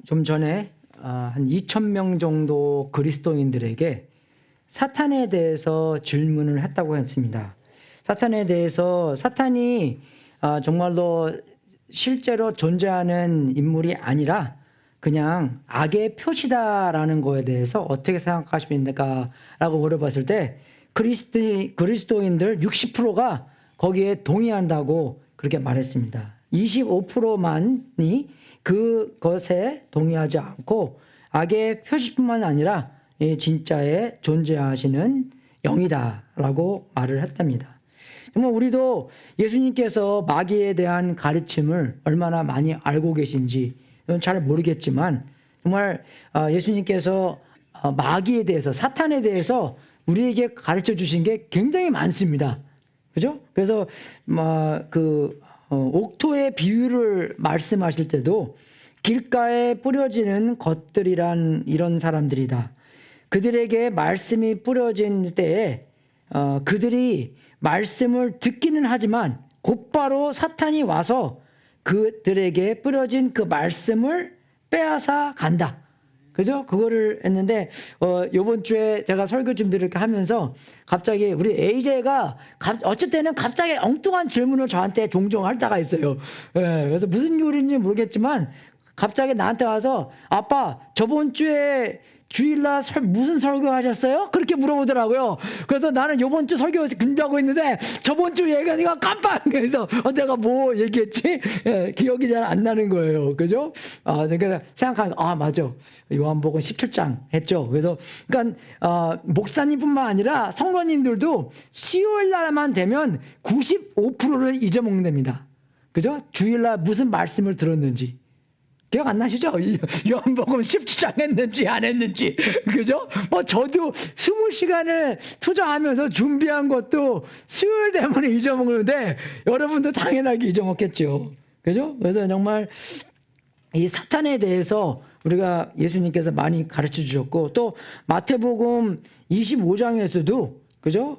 좀 전에 한 2,000명 정도 그리스도인들에게 사탄에 대해서 질문을 했다고 했습니다. 사탄에 대해서 사탄이 정말로 실제로 존재하는 인물이 아니라 그냥 악의 표시다라는 거에 대해서 어떻게 생각하십니까? 라고 물어봤을 때 그리스도인들 60%가 거기에 동의한다고 그렇게 말했습니다. 25%만이 그것에 동의하지 않고 악의 표시뿐만 아니라 진짜에 존재하시는 영이다라고 말을 했답니다. 정말 우리도 예수님께서 마귀에 대한 가르침을 얼마나 많이 알고 계신지 잘 모르겠지만 정말 예수님께서 마귀에 대해서 사탄에 대해서 우리에게 가르쳐 주신 게 굉장히 많습니다. 그죠? 그래서 옥토의 비유를 말씀하실 때도 길가에 뿌려지는 것들이란 이런 사람들이다. 그들에게 말씀이 뿌려진 때에 그들이 말씀을 듣기는 하지만 곧바로 사탄이 와서 그들에게 뿌려진 그 말씀을 빼앗아 간다. 그죠? 그거를 했는데 요번 주에 제가 설교 준비를 이렇게 하면서 갑자기 우리 AJ가 어쩔 때는 갑자기 엉뚱한 질문을 저한테 종종 할 때가 있어요. 예, 그래서 무슨 요리인지 모르겠지만 갑자기 나한테 와서 아빠 저번 주에 주일날 무슨 설교 하셨어요? 그렇게 물어보더라고요. 그래서 나는 요번 주 설교 준비하고 있는데 저번 주 얘기하니까 깜빡. 그래서 내가 뭐 얘기했지? 예, 기억이 잘 안 나는 거예요. 그죠? 그러니까 생각하니까 맞아. 요한복음 17장 했죠. 그래서 그러니까 목사님뿐만 아니라 성도님들도 수요일 날만 되면 95%를 잊어먹는답니다. 그죠? 주일날 무슨 말씀을 들었는지. 기억 안 나시죠? 요한복음 17장 했는지 안 했는지. 그죠? 저도 20시간을 투자하면서 준비한 것도 수요일 되면 잊어먹는데 여러분도 당연하게 잊어먹겠죠. 그죠? 그래서 정말 이 사탄에 대해서 우리가 예수님께서 많이 가르쳐 주셨고 또 마태복음 25장에서도 그죠?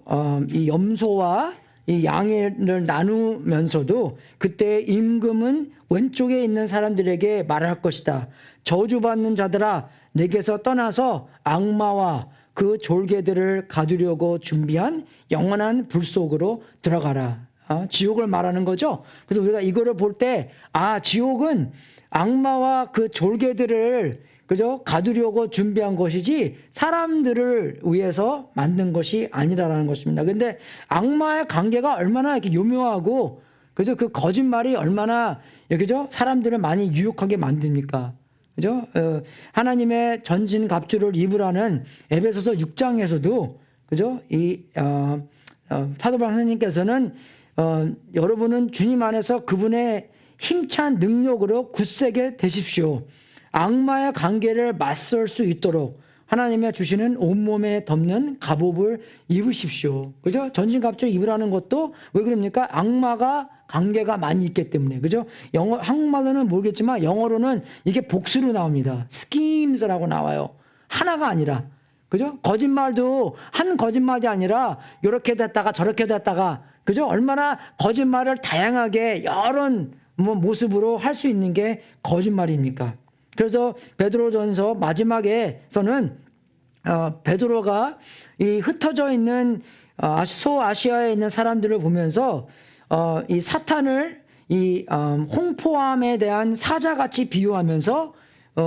이 염소와 이 양을 나누면서도 그때 임금은 왼쪽에 있는 사람들에게 말할 것이다. 저주받는 자들아 내게서 떠나서 악마와 그 졸개들을 가두려고 준비한 영원한 불 속으로 들어가라. 지옥을 말하는 거죠. 그래서 우리가 이거를 볼 때 지옥은 악마와 그 졸개들을 그죠? 가두려고 준비한 것이지 사람들을 위해서 만든 것이 아니라는 것입니다. 근데 악마의 관계가 얼마나 이렇게 요묘하고 그죠? 그 거짓말이 얼마나 그죠? 사람들을 많이 유혹하게 만듭니까? 그죠? 하나님의 전진갑주를 입으라는 에베소서 6장에서도 그죠? 이 사도 바울 선생님께서는 여러분은 주님 안에서 그분의 힘찬 능력으로 굳세게 되십시오. 악마의 관계를 맞설 수 있도록 하나님의 주시는 온몸에 덮는 갑옷을 입으십시오. 그죠? 전신갑주를 입으라는 것도 왜 그럽니까? 악마가 관계가 많이 있기 때문에. 그죠? 한국말로는 모르겠지만 영어로는 이게 복수로 나옵니다. schemes라고 나와요. 하나가 아니라. 그죠? 거짓말도 한 거짓말이 아니라 이렇게 됐다가 저렇게 됐다가 그죠? 얼마나 거짓말을 다양하게 여러 모습으로 할 수 있는 게 거짓말입니까? 그래서 베드로전서 마지막에서는 베드로가 이 흩어져 있는 소아시아에 있는 사람들을 보면서 이 사탄을 이 홍포함에 대한 사자같이 비유하면서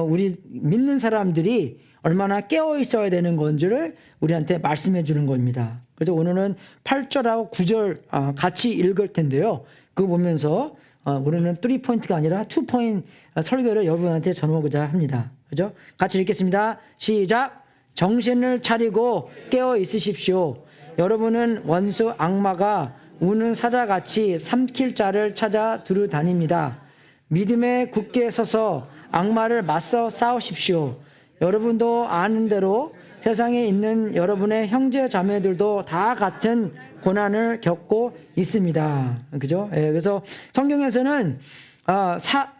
우리 믿는 사람들이 얼마나 깨어 있어야 되는 건지를 우리한테 말씀해 주는 겁니다. 그래서 오늘은 8절하고 9절 같이 읽을 텐데요. 그거 보면서 우리는 3포인트가 아니라 2포인트 설교를 여러분한테 전하고자 합니다. 그죠? 같이 읽겠습니다. 시작. 정신을 차리고 깨어 있으십시오. 여러분은 원수 악마가 우는 사자같이 삼킬 자를 찾아 두루 다닙니다. 믿음에 굳게 서서 악마를 맞서 싸우십시오. 여러분도 아는 대로 세상에 있는 여러분의 형제 자매들도 다 같은 고난을 겪고 있습니다. 그죠? 예, 그래서 성경에서는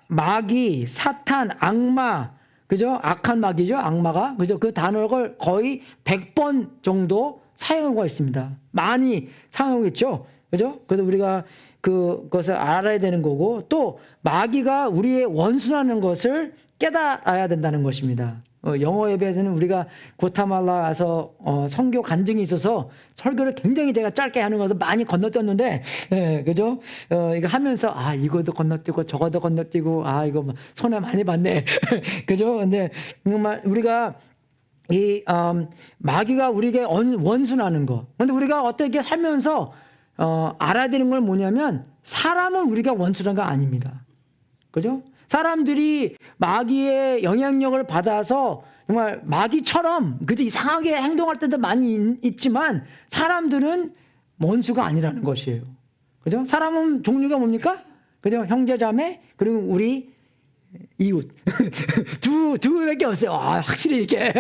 마귀, 사탄, 악마, 그죠? 악한 마귀죠, 악마가. 그죠? 그 단어를 거의 100번 정도 사용하고 있습니다. 많이 사용하고 있죠. 그죠? 그래서 우리가 그것을 알아야 되는 거고 또 마귀가 우리의 원수라는 것을 깨달아야 된다는 것입니다. 영어 예배에서는 우리가 고타말라에서 선교 간증이 있어서 설교를 굉장히 제가 짧게 하는 것도 많이 건너뛰었는데, 그죠? 이거 하면서 이것도 건너뛰고 저것도 건너뛰고 이거 뭐 손해 많이 봤네. 그죠? 근데 정말 우리가 마귀가 우리에게 원수라는 거. 근데 우리가 어떻게 살면서 알아야 되는 건 뭐냐면, 사람은 우리가 원수라는 거 아닙니다. 그죠? 사람들이 마귀의 영향력을 받아서 정말 마귀처럼 그저 이상하게 행동할 때도 많이 있지만, 사람들은 원수가 아니라는 것이에요. 그죠? 사람은 종류가 뭡니까? 그죠? 형제 자매, 그리고 우리 이웃. 두밖에 없어요. 확실히 이렇게.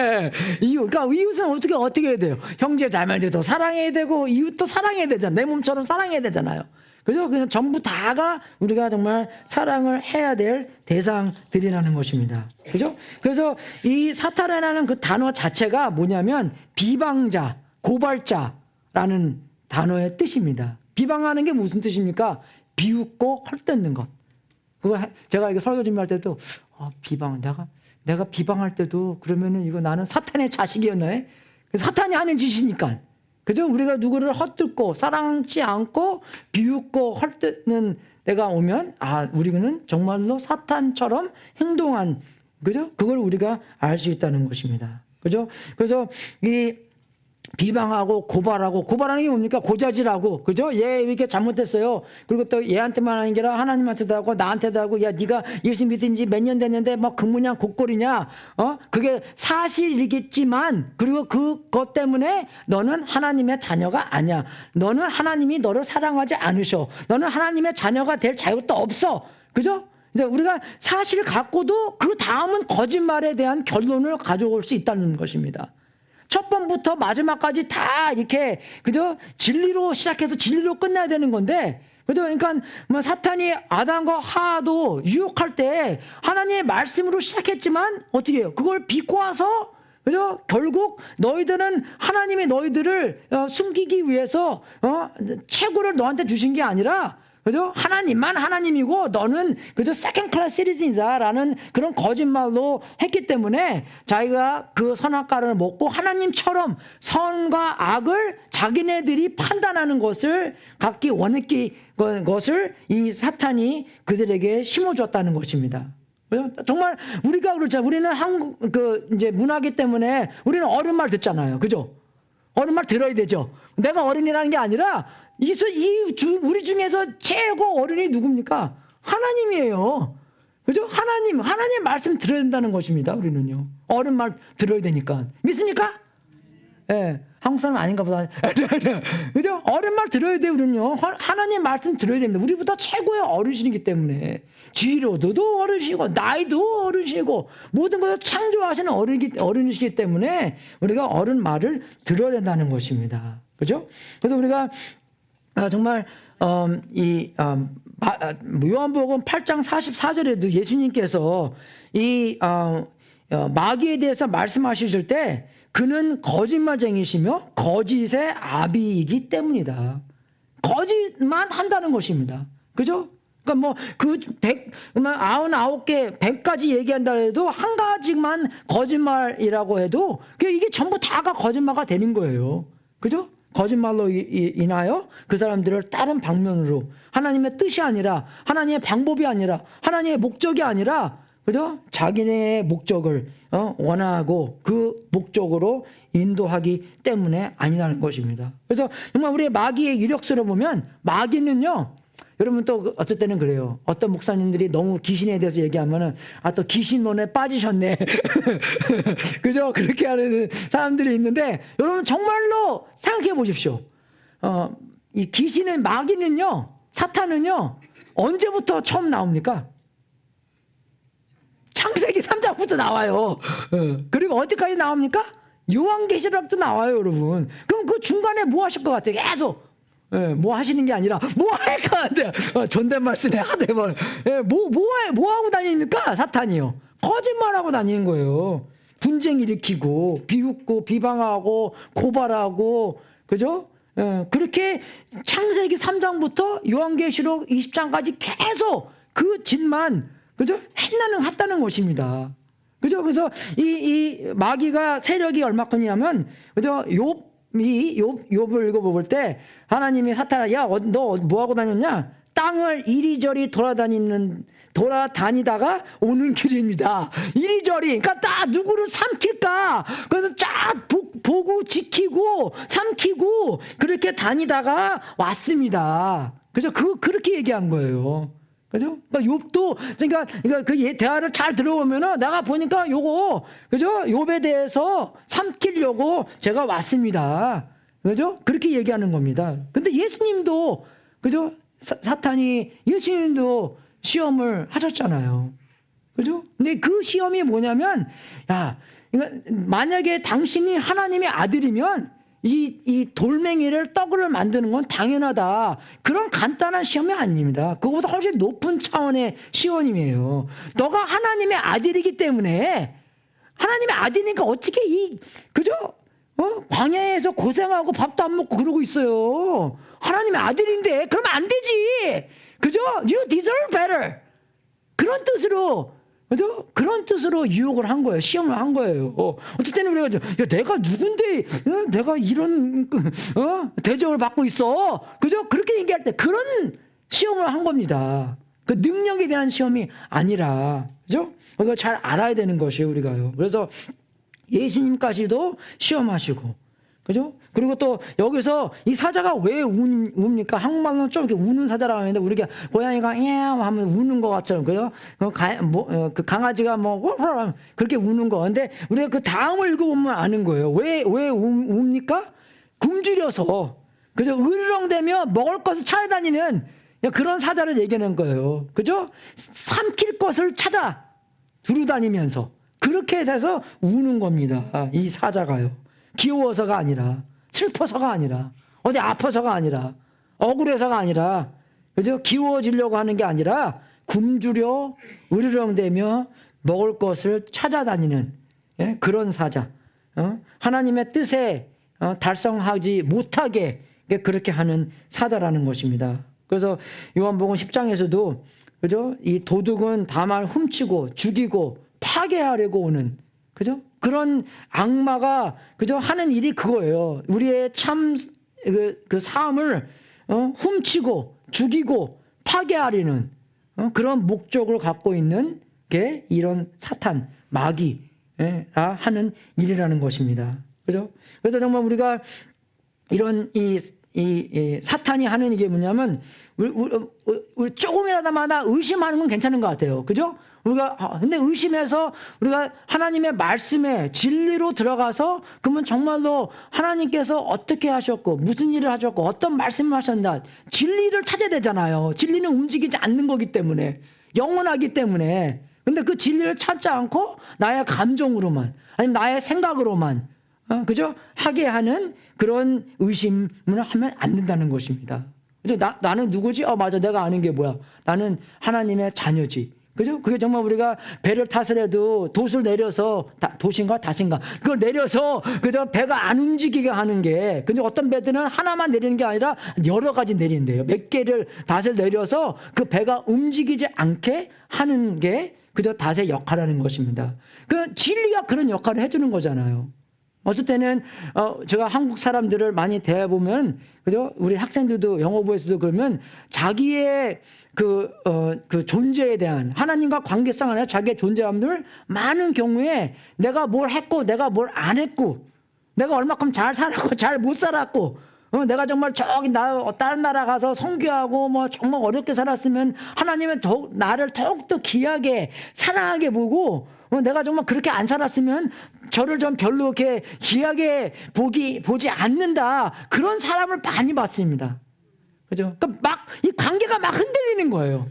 그러니까 이웃은 어떻게 해야 돼요? 형제 자매들도 사랑해야 되고, 이웃도 사랑해야 되잖아요. 내 몸처럼 사랑해야 되잖아요. 그죠? 그냥 전부 다가 우리가 정말 사랑을 해야 될 대상들이라는 것입니다. 그죠? 그래서 이 사탄이라는 그 단어 자체가 뭐냐면, 비방자, 고발자라는 단어의 뜻입니다. 비방하는 게 무슨 뜻입니까? 비웃고 헐뜯는 것. 그거 제가 이거 설교 준비할 때도 비방, 내가 비방할 때도 그러면은 이거 나는 사탄의 자식이었네. 사탄이 하는 짓이니까. 그죠? 우리가 누구를 헛뜯고 사랑치 않고 비웃고 헐뜯는 때가 오면 우리는 정말로 사탄처럼 행동한, 그죠? 그걸 우리가 알 수 있다는 것입니다. 그죠? 그래서 이 비방하고 고발하는 게 뭡니까? 고자질하고, 그죠? 얘 이렇게 잘못했어요. 그리고 또 얘한테만 하는 게 아니라 하나님한테도 하고 나한테도 하고, 야 네가 예수 믿은 지 몇 년 됐는데 막 근무냐 곡골이냐, 그게 사실이겠지만, 그리고 그것 때문에 너는 하나님의 자녀가 아니야. 너는 하나님이 너를 사랑하지 않으셔. 너는 하나님의 자녀가 될 자격도 없어. 그죠? 근데 우리가 사실을 갖고도 그 다음은 거짓말에 대한 결론을 가져올 수 있다는 것입니다. 첫 번부터 마지막까지 다 이렇게, 그죠? 진리로 시작해서 진리로 끝나야 되는 건데, 그죠? 그러니까 뭐 사탄이 아담과 하와도 유혹할 때 하나님의 말씀으로 시작했지만 어떻게 해요? 그걸 비꼬아서, 그죠? 결국 너희들은 하나님이 너희들을 숨기기 위해서 최고를 너한테 주신 게 아니라, 그죠? 하나님만 하나님이고 너는 그저 세컨드 클래스 시리즌이다라는 그런 거짓말로 했기 때문에 자기가 그 선악과를 먹고 하나님처럼 선과 악을 자기네들이 판단하는 것을 갖기 원했기 것을 이 사탄이 그들에게 심어줬다는 것입니다. 정말 우리가 그렇잖아요. 우리는 이제 문화기 때문에 우리는 어른 말 듣잖아요. 그죠? 어른 말 들어야 되죠. 내가 어른이라는 게 아니라 우리 중에서 최고 어른이 누굽니까? 하나님이에요. 그죠? 하나님 말씀 들어야 된다는 것입니다. 우리는요. 어른 말 들어야 되니까. 믿습니까? 예. 한국 사람 아닌가 보다. 그죠? 어른 말 들어야 돼요, 우리는요. 하나님 말씀 들어야 됩니다. 우리보다 최고의 어르신이기 때문에. 지로도 어르신이고, 나이도 어르신이고, 모든 것을 창조하시는 어른이시기 때문에 우리가 어른 말을 들어야 된다는 것입니다. 그죠? 그래서 우리가 정말 요한복음 8장 44절에도 예수님께서 이 마귀에 대해서 말씀하실 때 그는 거짓말쟁이시며 거짓의 아비이기 때문이다. 거짓만 한다는 것입니다. 그죠? 그러니까 뭐 그 99개 100가지 얘기한다 해도 한 가지만 거짓말이라고 해도 이게 전부 다가 거짓말가 되는 거예요. 그죠? 거짓말로 인하여 그 사람들을 다른 방면으로 하나님의 뜻이 아니라 하나님의 방법이 아니라 하나님의 목적이 아니라, 그죠? 자기네의 목적을 원하고 그 목적으로 인도하기 때문에 아니라는 것입니다. 그래서 정말 우리의 마귀의 이력서를 보면 마귀는요, 여러분 또 어쩔 때는 그래요. 어떤 목사님들이 너무 귀신에 대해서 얘기하면은 또 귀신론에 빠지셨네. 그죠? 그렇게 하는 사람들이 있는데, 여러분 정말로 생각해 보십시오. 이 귀신은, 마귀는요, 사탄은요, 언제부터 처음 나옵니까? 창세기 3장부터 나와요. 그리고 어디까지 나옵니까? 요한계시록도 나와요, 여러분. 그럼 그 중간에 뭐 하실 것 같아요? 계속. 뭐 하시는 게 아니라 뭐 할 것 같아요. 존댓말 쓰네 하대말. 뭐 하고 다닙니까? 사탄이요. 거짓말하고 다니는 거예요. 분쟁 일으키고 비웃고 비방하고 고발하고, 그죠? 그렇게 창세기 3장부터 요한계시록 20장까지 계속 그 짓만, 그죠? 행나는 같다는 것입니다. 그죠? 그래서 이 마귀가 세력이 얼마큼이냐면, 그죠? 욥을 읽어볼 때 하나님이 사탄아, 야, 너 뭐 하고 다녔냐? 땅을 이리저리 돌아다니다가 오는 길입니다. 이리저리. 그러니까 딱 누구를 삼킬까? 그래서 쫙 보고 지키고 삼키고 그렇게 다니다가 왔습니다. 그죠? 그렇게 얘기한 거예요. 그죠? 그러니까 욥도, 그러니까 그 대화를 잘 들어보면은 내가 보니까 요거, 그죠? 욥에 대해서 삼키려고 제가 왔습니다. 그죠? 그렇게 얘기하는 겁니다. 근데 예수님도, 그죠? 사탄이 예수님도 시험을 하셨잖아요. 그죠? 근데 그 시험이 뭐냐면, 야, 그러니까 만약에 당신이 하나님의 아들이면 이 돌멩이를 떡을 만드는 건 당연하다. 그런 간단한 시험이 아닙니다. 그거보다 훨씬 높은 차원의 시험이에요. 너가 하나님의 아들이기 때문에, 하나님의 아들이니까 어떻게 그죠? 광야에서 고생하고 밥도 안 먹고 그러고 있어요. 하나님의 아들인데 그러면 안 되지. 그죠? You deserve better. 그런 뜻으로, 그죠? 그런 뜻으로 유혹을 한 거예요. 시험을 한 거예요. 어떨 때는 우리가, 야, 내가 누군데, 내가 이런, 대접을 받고 있어. 그죠? 그렇게 얘기할 때 그런 시험을 한 겁니다. 그 능력에 대한 시험이 아니라, 그죠? 그거 잘 알아야 되는 것이에요, 우리가요. 그래서 예수님까지도 시험하시고, 그죠? 그리고 또 여기서 이 사자가 왜 웁니까? 한국말로는 좀 이렇게 우는 사자라고 하는데 우리가 고양이가 야 하면 우는 것 같죠. 그죠? 그 강아지가 뭐 그렇게 우는 거. 근데 우리가 그 다음을 읽어보면 아는 거예요. 왜 웁니까? 굶주려서, 그죠? 으르렁대며 먹을 것을 찾아다니는 그런 사자를 얘기하는 거예요. 그죠? 삼킬 것을 찾아 두루다니면서 그렇게 돼서 우는 겁니다. 이 사자가요. 귀여워서가 아니라, 슬퍼서가 아니라, 어디 아파서가 아니라, 억울해서가 아니라, 그죠? 귀여워지려고 하는 게 아니라 굶주려 으르렁대며 먹을 것을 찾아다니는, 예? 그런 사자. 하나님의 뜻에 달성하지 못하게 그렇게 하는 사자라는 것입니다. 그래서 요한복음 10장에서도, 그죠? 이 도둑은 다만 훔치고 죽이고 파괴하려고 오는, 그죠? 그런 악마가, 그죠? 하는 일이 그거예요. 우리의 참 그 삶을 훔치고 죽이고 파괴하려는 그런 목적을 갖고 있는 게 이런 사탄, 마귀 하는 일이라는 것입니다. 그죠? 그래서 정말 우리가 이런 이 사탄이 하는 이게 뭐냐면 우리 조금이라도마다 의심하는 건 괜찮은 것 같아요. 그죠? 근데 의심해서 우리가 하나님의 말씀에 진리로 들어가서 그러면 정말로 하나님께서 어떻게 하셨고 무슨 일을 하셨고 어떤 말씀을 하셨나 진리를 찾아야 되잖아요. 진리는 움직이지 않는 거기 때문에, 영원하기 때문에. 근데 그 진리를 찾지 않고 나의 감정으로만 아니면 나의 생각으로만 그죠? 하게 하는 그런 의심을 하면 안 된다는 것입니다. 그죠? 나는 누구지? 맞아. 내가 아는 게 뭐야? 나는 하나님의 자녀지. 그죠? 그게 정말 우리가 배를 타서라도 돛을 내려서, 돛인가 닷인가? 그걸 내려서, 그죠? 배가 안 움직이게 하는 게, 그죠? 어떤 배들은 하나만 내리는 게 아니라 여러 가지 내린대요. 몇 개를 닷을 내려서 그 배가 움직이지 않게 하는 게, 그죠? 닷의 역할이라는 것입니다. 그 진리가 그런 역할을 해주는 거잖아요. 어쩔 때는 제가 한국 사람들을 많이 대해보면, 그죠? 우리 학생들도 영어부에서도 그러면 자기의 그 존재에 대한 하나님과 관계성 안에 자기의 존재함들 많은 경우에 내가 뭘 했고 내가 뭘 안 했고 내가 얼마큼 잘 살았고 잘 못 살았고 내가 정말 저기 다른 나라 가서 선교하고 뭐 정말 어렵게 살았으면 하나님은 나를 더욱더 귀하게 사랑하게 보고 내가 정말 그렇게 안 살았으면 저를 좀 별로 이렇게 귀하게 보지 않는다. 그런 사람을 많이 봤습니다. 그죠? 그러니까 이 관계가 막 흔들리는 거예요.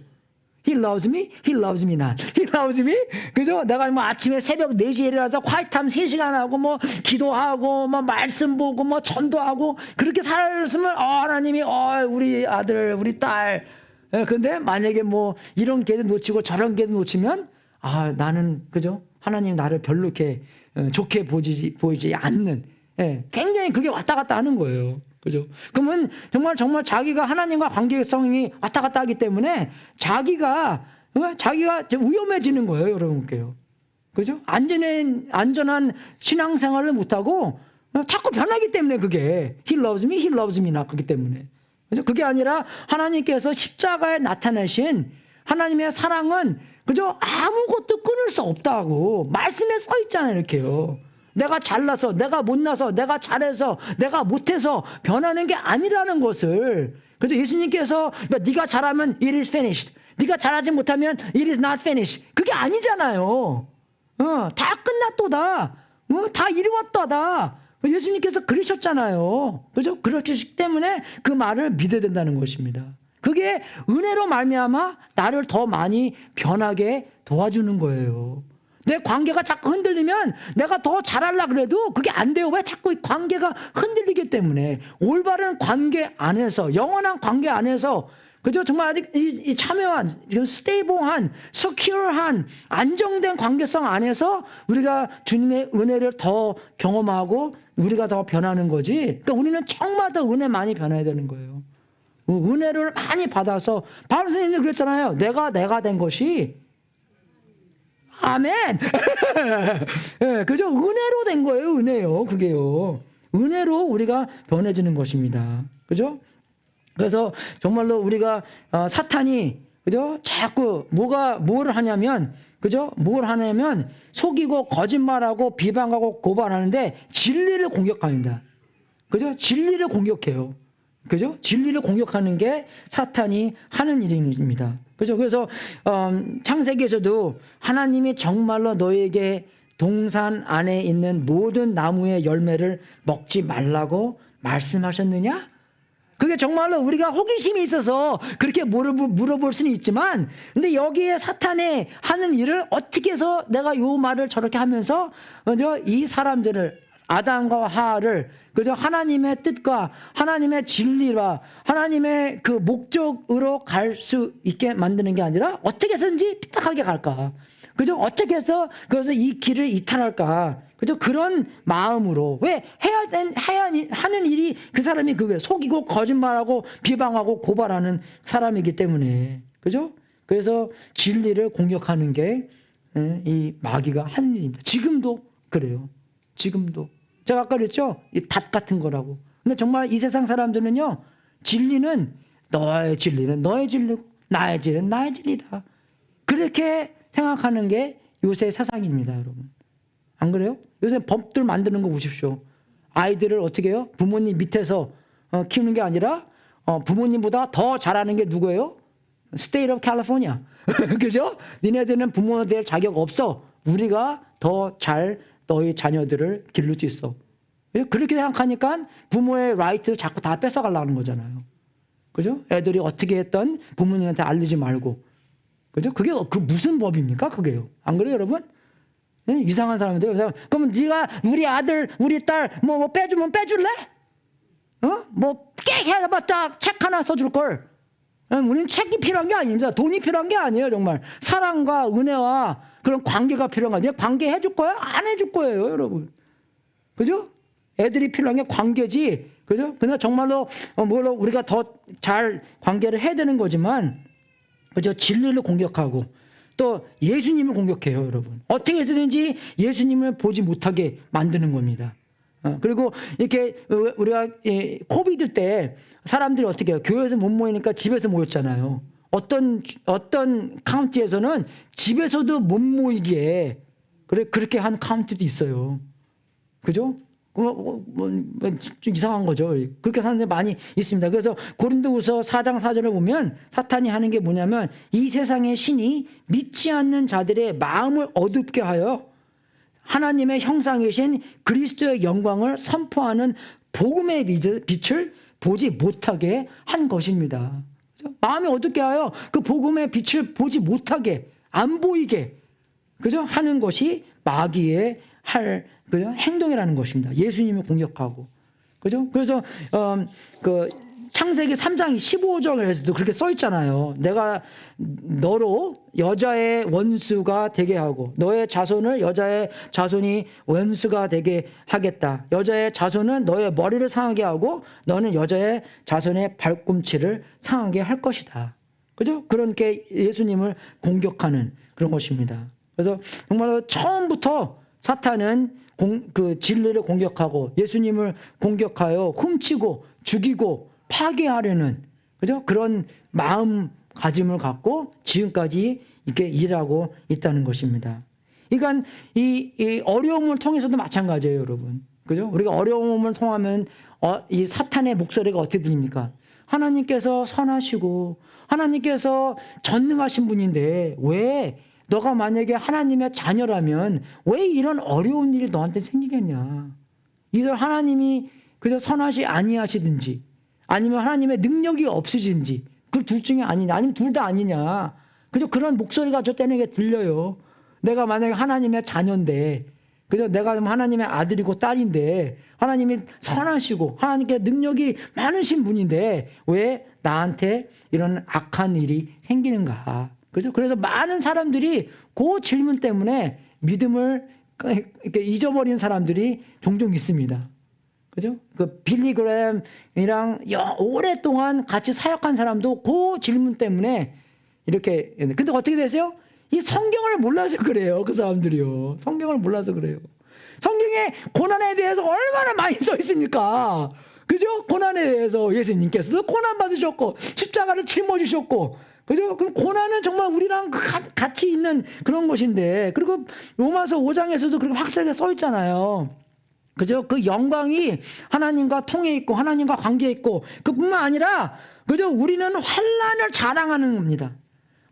He loves me, he loves me not. He loves me. 그죠? 내가 뭐 아침에 새벽 4시에 일어나서 콰이트타임 3시간 하고 뭐 기도하고 뭐 말씀 보고 뭐 전도하고 그렇게 살았으면 하나님이 우리 아들, 우리 딸. 근데 만약에 뭐 이런 개도 놓치고 저런 개도 놓치면 나는 그죠? 하나님 나를 별로 이렇게 좋게 보이지 않는 굉장히 그게 왔다 갔다 하는 거예요. 그죠? 그러면 정말 자기가 하나님과 관계성이 왔다 갔다 하기 때문에 자기가 자기가 위험해지는 거예요, 여러분께요. 그죠? 안전한 신앙생활을 못하고 자꾸 변하기 때문에 그게 He loves me, He loves me 나 그렇기 때문에. 그죠? 그게 아니라 하나님께서 십자가에 나타내신 하나님의 사랑은 그죠? 아무것도 끊을 수 없다고 말씀에 써 있잖아요, 이렇게요. 내가 잘나서, 내가 못나서, 내가 잘해서, 내가 못해서 변하는 게 아니라는 것을. 그래서 예수님께서 네가 잘하면 it is finished. 네가 잘하지 못하면 it is not finished. 그게 아니잖아요. 다 끝났도다. 다 이루었다다. 예수님께서 그러셨잖아요. 그죠? 그렇기 때문에 그 말을 믿어야 된다는 것입니다. 그게 은혜로 말미암아 나를 더 많이 변하게 도와주는 거예요. 내 관계가 자꾸 흔들리면 내가 더 잘하려고 그래도 그게 안 돼요. 왜 자꾸 이 관계가 흔들리기 때문에. 올바른 관계 안에서, 영원한 관계 안에서, 그죠? 정말 이 참여한, 스테이블한, 서큐어한, 안정된 관계성 안에서 우리가 주님의 은혜를 더 경험하고 우리가 더 변하는 거지. 그러니까 우리는 정말 더 은혜 많이 변해야 되는 거예요. 은혜를 많이 받아서, 바울 선생님이 그랬잖아요. 내가 된 것이 아멘. 네, 그죠? 은혜로 된 거예요. 은혜요. 그게요. 은혜로 우리가 변해지는 것입니다. 그죠? 그래서 정말로 우리가 사탄이 그죠? 자꾸 뭘 하냐면 그죠? 뭘 하냐면 속이고 거짓말하고 비방하고 고발하는데 진리를 공격합니다. 그죠? 진리를 공격해요. 그죠? 진리를 공격하는 게 사탄이 하는 일입니다. 그죠? 그래서 창세기에서도 하나님이 정말로 너에게 동산 안에 있는 모든 나무의 열매를 먹지 말라고 말씀하셨느냐? 그게 정말로 우리가 호기심이 있어서 그렇게 물어볼 수는 있지만, 근데 여기에 사탄이 하는 일을 어떻게 해서 내가 이 말을 저렇게 하면서 먼저 이 사람들을, 아담과 하와를 그죠? 하나님의 뜻과 하나님의 진리와 하나님의 그 목적으로 갈 수 있게 만드는 게 아니라 어떻게 해서든지 삐딱하게 갈까? 그죠? 어떻게 해서 그래서 이 길을 이탈할까? 그죠? 그런 마음으로 왜 하는 일이 그 사람이 그거예요. 속이고 거짓말하고 비방하고 고발하는 사람이기 때문에. 그죠? 그래서 진리를 공격하는 게 이 마귀가 하는 일입니다. 지금도 그래요. 지금도. 제가 아까 그랬죠? 이 닷 같은 거라고. 근데 정말 이 세상 사람들은요, 진리는 너의 진리는 너의 진리고 나의 진리는 나의 진리다. 그렇게 생각하는 게 요새 세상입니다, 여러분. 안 그래요? 요새 법들 만드는 거 보십시오. 아이들을 어떻게 해요? 부모님 밑에서 키우는 게 아니라 부모님보다 더 잘하는 게 누구예요? State of California. 그죠? 니네들은 부모 될 자격 없어. 우리가 더 잘 너희 자녀들을 기를 수 있어. 그렇게 생각하니까 부모의 라이트를 자꾸 다 뺏어가려는 거잖아요. 그죠? 애들이 어떻게 했던 부모님한테 알리지 말고. 그죠? 그게 무슨 법입니까? 그게요. 안 그래요, 여러분? 네? 이상한 사람인데요. 그러면 네가 우리 아들, 우리 딸 뭐 빼주면 빼줄래? 뭐 깨 해봤자 책 하나 써줄 걸. 우리는 책이 필요한 게 아닙니다. 돈이 필요한 게 아니에요, 정말. 사랑과 은혜와 그런 관계가 필요한 거예요. 관계 해줄 거야? 안 해줄 거예요, 여러분. 그죠? 애들이 필요한 게 관계지. 그죠? 근데 정말로 물론 우리가 더 잘 관계를 해야 되는 거지만, 그죠? 진리를 공격하고 또 예수님을 공격해요, 여러분. 어떻게 해서든지 예수님을 보지 못하게 만드는 겁니다. 그리고 이렇게 우리가 코비드 때 사람들이 어떻게 해요? 교회에서 못 모이니까 집에서 모였잖아요. 어떤 카운티에서는 집에서도 못 모이게 그렇게 한 카운티도 있어요. 그죠? 좀 이상한 거죠. 그렇게 사는 데 많이 있습니다. 그래서 고린도후서 4장 4절을 보면 사탄이 하는 게 뭐냐면 이 세상의 신이 믿지 않는 자들의 마음을 어둡게 하여 하나님의 형상이신 그리스도의 영광을 선포하는 복음의 빛을 보지 못하게 한 것입니다. 마음이 어둡게 하여 그 복음의 빛을 보지 못하게, 안 보이게, 그죠? 하는 것이 마귀의 그죠? 행동이라는 것입니다. 예수님을 공격하고. 그죠? 그래서, 창세기 3장 15절에서도 그렇게 써 있잖아요. 내가 너로 여자의 원수가 되게 하고 너의 자손을 여자의 자손이 원수가 되게 하겠다. 여자의 자손은 너의 머리를 상하게 하고 너는 여자의 자손의 발꿈치를 상하게 할 것이다. 그죠? 그런 게 예수님을 공격하는 그런 것입니다. 그래서 정말 처음부터 사탄은 그 진리를 공격하고 예수님을 공격하여 훔치고 죽이고 파괴하려는, 그죠? 그런 마음가짐을 갖고 지금까지 이렇게 일하고 있다는 것입니다. 그러니까 이 어려움을 통해서도 마찬가지예요, 여러분. 그죠? 우리가 어려움을 통하면 이 사탄의 목소리가 어떻게 들립니까? 하나님께서 선하시고 하나님께서 전능하신 분인데 왜 너가 만약에 하나님의 자녀라면 왜 이런 어려운 일이 너한테 생기겠냐? 이들 하나님이 그저 선하시 아니하시든지 아니면 하나님의 능력이 없으신지 그 둘 중에 아니냐, 아니면 둘 다 아니냐. 그저 그런 목소리가 저 때문에 들려요. 내가 만약에 하나님의 자녀인데, 그죠? 내가 하나님의 아들이고 딸인데 하나님이 선하시고 하나님께 능력이 많으신 분인데 왜 나한테 이런 악한 일이 생기는가? 그죠? 그래서 많은 사람들이 그 질문 때문에 믿음을 이렇게 잊어버린 사람들이 종종 있습니다. 그죠? 그 빌리 그램이랑 오랫동안 같이 사역한 사람도 그 질문 때문에 이렇게. 근데 어떻게 되세요? 이 성경을 몰라서 그래요. 그 사람들이요. 성경을 몰라서 그래요. 성경에 고난에 대해서 얼마나 많이 써 있습니까? 그죠? 고난에 대해서 예수님께서도 고난 받으셨고 십자가를 짊어지셨고, 그죠? 그럼 고난은 정말 우리랑 같이 있는 그런 것인데, 그리고 로마서 5장에서도 그렇게 확실하게 써 있잖아요. 그죠? 그 영광이 하나님과 통해 있고 하나님과 관계에 있고, 그뿐만 아니라 그죠? 우리는 환난을 자랑하는 겁니다.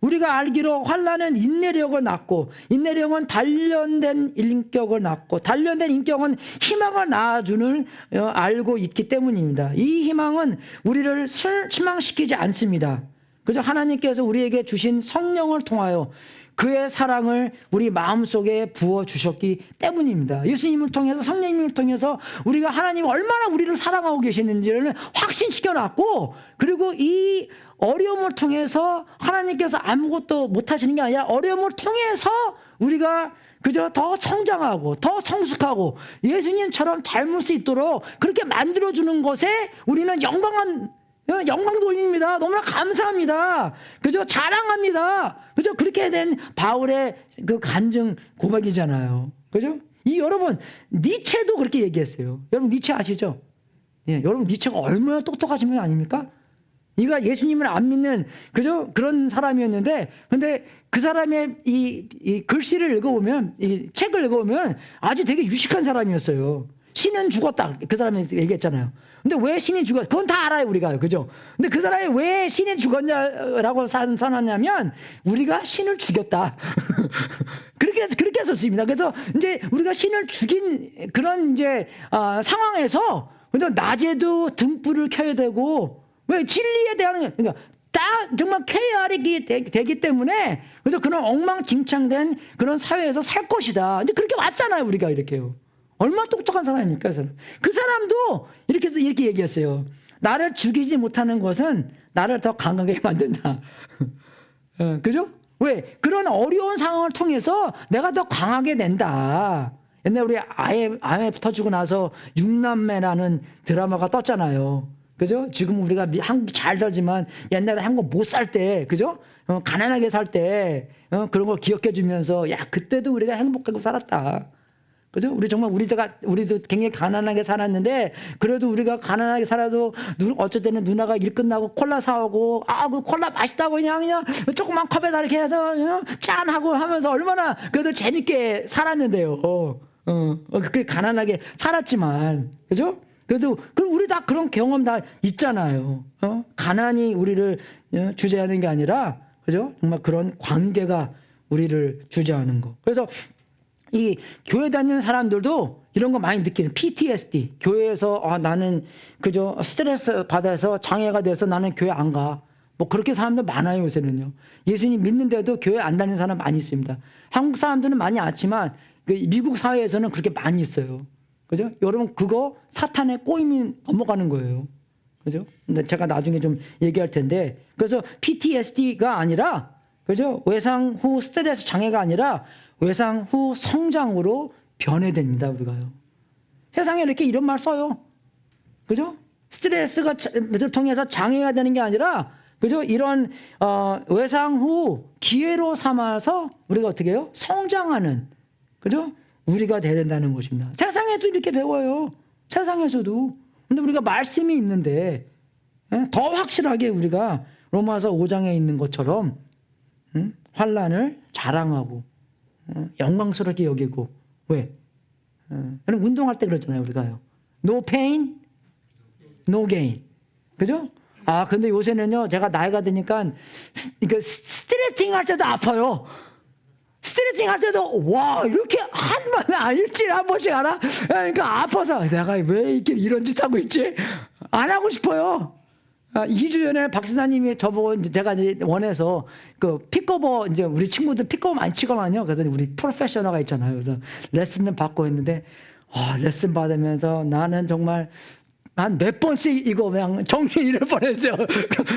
우리가 알기로 환난은 인내력을 낳고 인내력은 단련된 인격을 낳고 단련된 인격은 희망을 낳아주는 알고 있기 때문입니다. 이 희망은 우리를 실망시키지 않습니다. 그죠? 하나님께서 우리에게 주신 성령을 통하여 그의 사랑을 우리 마음속에 부어주셨기 때문입니다. 예수님을 통해서, 성령님을 통해서 우리가 하나님이 얼마나 우리를 사랑하고 계시는지를 확신시켜놨고, 그리고 이 어려움을 통해서 하나님께서 아무것도 못하시는 게 아니라 어려움을 통해서 우리가 그저 더 성장하고 더 성숙하고 예수님처럼 닮을 수 있도록 그렇게 만들어주는 것에 우리는 영광 돌립니다. 너무나 감사합니다. 그죠? 자랑합니다. 그죠? 그렇게 된 바울의 그 간증 고백이잖아요. 그죠? 여러분, 니체도 그렇게 얘기했어요. 여러분, 니체 아시죠? 예, 여러분, 니체가 얼마나 똑똑하신 분 아닙니까? 이가 예수님을 안 믿는, 그죠? 그런 사람이었는데, 근데 그 사람의 이 글씨를 읽어보면, 이 책을 읽어보면 아주 되게 유식한 사람이었어요. 신은 죽었다. 그 사람이 얘기했잖아요. 근데 왜 신이 죽었? 그건 다 알아요, 우리가. 그죠? 근데 그 사람이 왜 신이 죽었냐라고 선언하냐면, 우리가 신을 죽였다. 그렇게 썼습니다. 그래서 이제 우리가 신을 죽인 그런 이제, 상황에서, 그죠? 낮에도 등불을 켜야 되고, 왜? 진리에 대한, 그러니까 딱 정말 KR이 되기 때문에, 그래서 그런 엉망진창된 그런 사회에서 살 것이다. 이제 그렇게 왔잖아요, 우리가 이렇게요. 얼마나 똑똑한 사람입니까? 그 사람도 이렇게 얘기했어요. 나를 죽이지 못하는 것은 나를 더 강하게 만든다. 그죠? 왜? 그런 어려운 상황을 통해서 내가 더 강하게 된다. 옛날에 우리 IMF 터지고 나서 육남매라는 드라마가 떴잖아요. 그죠? 지금 우리가 한국 잘 살지만 옛날에 한국 못 살 때, 그죠? 가난하게 살 때, 그런 걸 기억해 주면서, 야, 그때도 우리가 행복하게 살았다. 그죠? 우리도 굉장히 가난하게 살았는데, 그래도 우리가 가난하게 살아도, 어쩔 때는 누나가 일 끝나고 콜라 사오고, 그 콜라 맛있다고 그냥 조그만 컵에다 이렇게 해서, 짠! 하고 하면서 얼마나 그래도 재밌게 살았는데요. 그렇게 가난하게 살았지만, 그죠? 그래도 우리 다 그런 경험 다 있잖아요. 가난이 우리를 주재하는 게 아니라, 그죠? 정말 그런 관계가 우리를 주재하는 거. 그래서 이 교회 다니는 사람들도 이런 거 많이 느끼는 PTSD. 교회에서 나는 그저 스트레스 받아서 장애가 돼서 나는 교회 안 가. 뭐 그렇게 사람들 많아요, 요새는요. 예수님 믿는데도 교회 안 다니는 사람 많이 있습니다. 한국 사람들은 많이 않지만 미국 사회에서는 그렇게 많이 있어요. 그죠? 여러분, 그거 사탄의 꼬임이 넘어가는 거예요. 그죠? 근데 제가 나중에 좀 얘기할 텐데, 그래서 PTSD가 아니라, 그죠? 외상 후 스트레스 장애가 아니라 외상 후 성장으로 변해됩니다, 우리가요. 세상에 이렇게 이런 말 써요. 그죠? 스트레스가 통해서 장애가 되는 게 아니라, 그죠? 이런 외상 후 기회로 삼아서 우리가 어떻게 해요? 성장하는, 그죠? 우리가 돼야 된다는 것입니다. 세상에도 이렇게 배워요. 세상에서도. 근데 우리가 말씀이 있는데 더 확실하게 우리가 로마서 5장에 있는 것처럼 환난을 자랑하고 영광스럽게 여기고. 왜? 그럼 운동할 때 그러잖아요, 우리가요. No pain, no gain. 그죠? 아, 근데 요새는요, 제가 나이가 드니까, 스트레칭 할 때도 아파요. 스트레칭 할 때도, 와, 이렇게 일주일에 한 번씩 하나? 그러니까 아파서, 내가 왜 이렇게 이런 짓 하고 있지? 안 하고 싶어요. 2주 전에 박사님이 저보고 이제 제가 이제 원해서 그 피커버 이제 우리 친구들 피커버 많이 치거든요. 그래서 우리 프로페셔널가 있잖아요. 그래서 레슨을 받고 있는데 레슨 받으면서 나는 정말 한 몇 번씩 이거 그냥 정신 잃을 뻔했어요.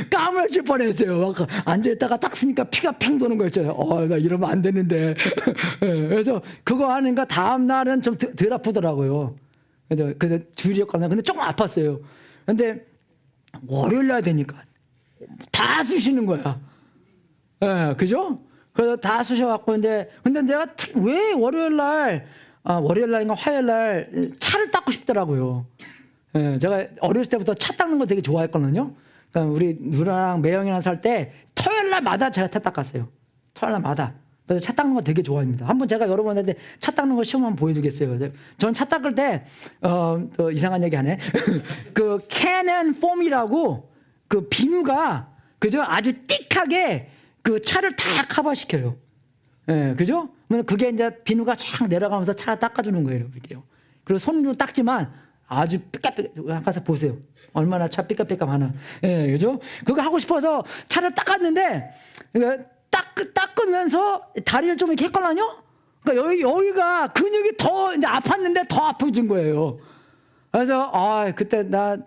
까물질 뻔했어요. 막 앉아있다가 딱 쓰니까 피가 핑 도는 거 있잖아요. 나 이러면 안 되는데. 그래서 그거 하니까 다음 날은 좀 덜 아프더라고요. 그래서 줄이었거든요. 근데 조금 아팠어요. 근데 월요일 날 되니까 다 쑤시는 거야. 그죠? 그래서 다 쑤셔갖고 근데 내가 왜 월요일 날인가 화요일 날 차를 닦고 싶더라고요. 제가 어렸을 때부터 차 닦는 거 되게 좋아했거든요. 그러니까 우리 누나랑 매형이랑 살 때 토요일 날마다 제가 차 닦았어요. 토요일 날마다. 그래서 차 닦는 거 되게 좋아합니다. 한번 제가 여러분한테 차 닦는 거 시험 한번 보여주겠어요. 전 차 닦을 때, 또 이상한 얘기 하네. 그 캐논 폼이라고 그 비누가, 그죠? 아주 띡하게 그 차를 다 커버시켜요. 그죠? 그게 이제 비누가 쫙 내려가면서 차 닦아주는 거예요. 이렇게요. 그리고 손으로 닦지만 아주 삐까삐까, 가서 보세요. 얼마나 차 삐까삐까하나. 그죠? 그거 하고 싶어서 차를 닦았는데, 닦으면서 다리를 좀 이렇게 했거든요? 그러니까 여기가 근육이 더 이제 아팠는데 더 아프진 거예요. 그래서, 그때 나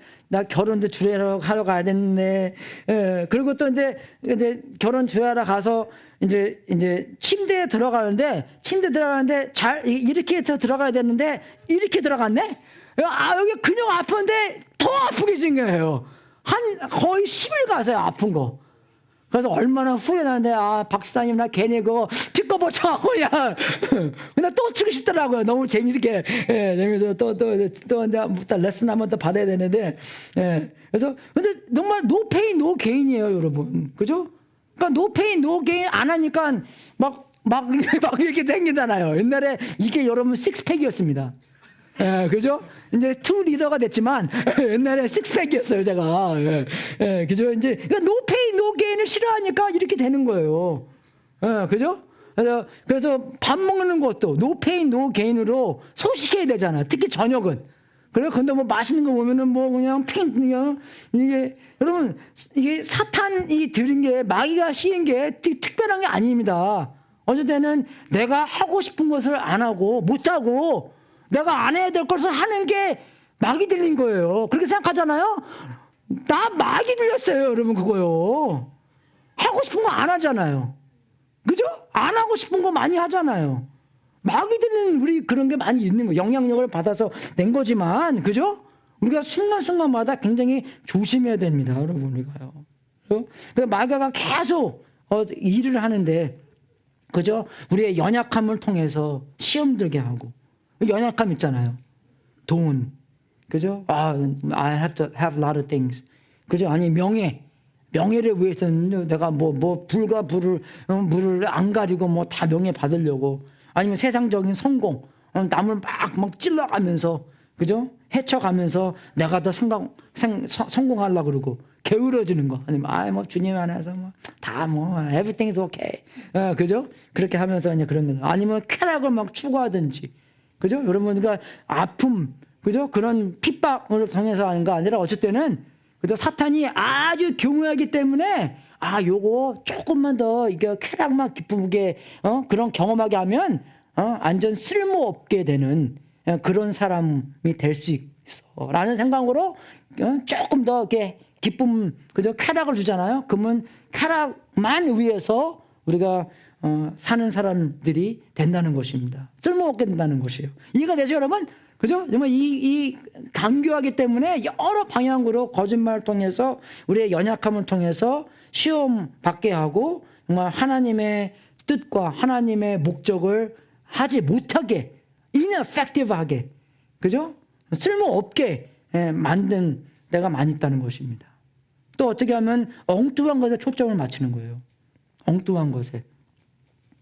결혼도 주례하러 가야 됐네. 그리고 또 이제 결혼 주례하러 가서 이제 침대에 들어가는데 이렇게 들어가야 되는데 이렇게 들어갔네? 여기 근육 아픈데 더 아프게 진 거예요. 거의 10일 가서요, 아픈 거. 그래서 얼마나 후회나는데, 박사님, 나 괜히 그거 피꺼버 쳐갖고, 그냥 또 치고 싶더라고요. 너무 재밌게. 그래서 또 레슨 한 번 더 받아야 되는데, 그래서, 근데 정말 no pain, no gain이에요, 여러분. 그죠? 그러니까 no pain, no gain 안 하니까 막 이렇게 생기잖아요. 옛날에 이게 여러분 식스팩이었습니다. 그죠? 이제 투 리더가 됐지만 옛날에 식스팩이었어요, 제가. 그죠? 이제 그러니까 노 페인 노 게인을 싫어하니까 이렇게 되는 거예요. 그죠? 그래서 밥 먹는 것도 노 페인 노 게인으로 소식해야 되잖아요. 특히 저녁은. 그래, 근데 뭐 맛있는 거 보면은 그냥 이게 여러분 이게 사탄이 들인 게 마귀가 씌인 게 특별한 게 아닙니다. 어쩔 때는 내가 하고 싶은 것을 안 하고 못 하고. 내가 안 해야 될 것을 하는 게 마귀 들린 거예요. 그렇게 생각하잖아요? 나 마귀 들렸어요, 여러분, 그거요. 하고 싶은 거 안 하잖아요. 그죠? 안 하고 싶은 거 많이 하잖아요. 마귀 들린 우리 그런 게 많이 있는 거예요. 영향력을 받아서 낸 거지만, 그죠? 우리가 순간순간마다 굉장히 조심해야 됩니다, 여러분, 우리가요. 그래서 마귀가 계속 일을 하는데, 그죠? 우리의 연약함을 통해서 시험 들게 하고, 연약함 있잖아요. 돈, 그죠? I have to have a lot of things. 그죠? 아니 명예를 위해서는 내가 불과 물을 안 가리고 다 명예 받으려고. 아니면 세상적인 성공, 남을 막 찔러가면서, 그죠? 헤쳐가면서 내가 더 성공하려고 그러고 게으러지는 거. 아니면 주님 안에서 everything is okay. 그죠? 그렇게 하면서 이제 그런 거. 아니면 쾌락을 막 추구하든지. 그죠? 여러분, 그러니까 아픔, 그죠? 그런 핍박을 통해서 하는 거 아니라 어쩔 때는, 그죠? 사탄이 아주 교묘하기 때문에, 요거 조금만 더, 이게 쾌락만 기쁘게, 그런 경험하게 하면, 완전 쓸모없게 되는 그런 사람이 될 수 있어. 라는 생각으로, 조금 더 이렇게 기쁨, 그죠? 쾌락을 주잖아요? 그러면 쾌락만 위해서 우리가 사는 사람들이 된다는 것입니다. 쓸모없게 된다는 것이에요. 이해가 되죠, 여러분? 그죠? 정말 이 강교하기 때문에 여러 방향으로 거짓말을 통해서 우리의 연약함을 통해서 시험 받게 하고 정말 하나님의 뜻과 하나님의 목적을 하지 못하게 ineffective하게 그죠? 쓸모없게 만든 데가 많이 있다는 것입니다. 또 어떻게 하면 엉뚱한 것에 초점을 맞추는 거예요. 엉뚱한 것에.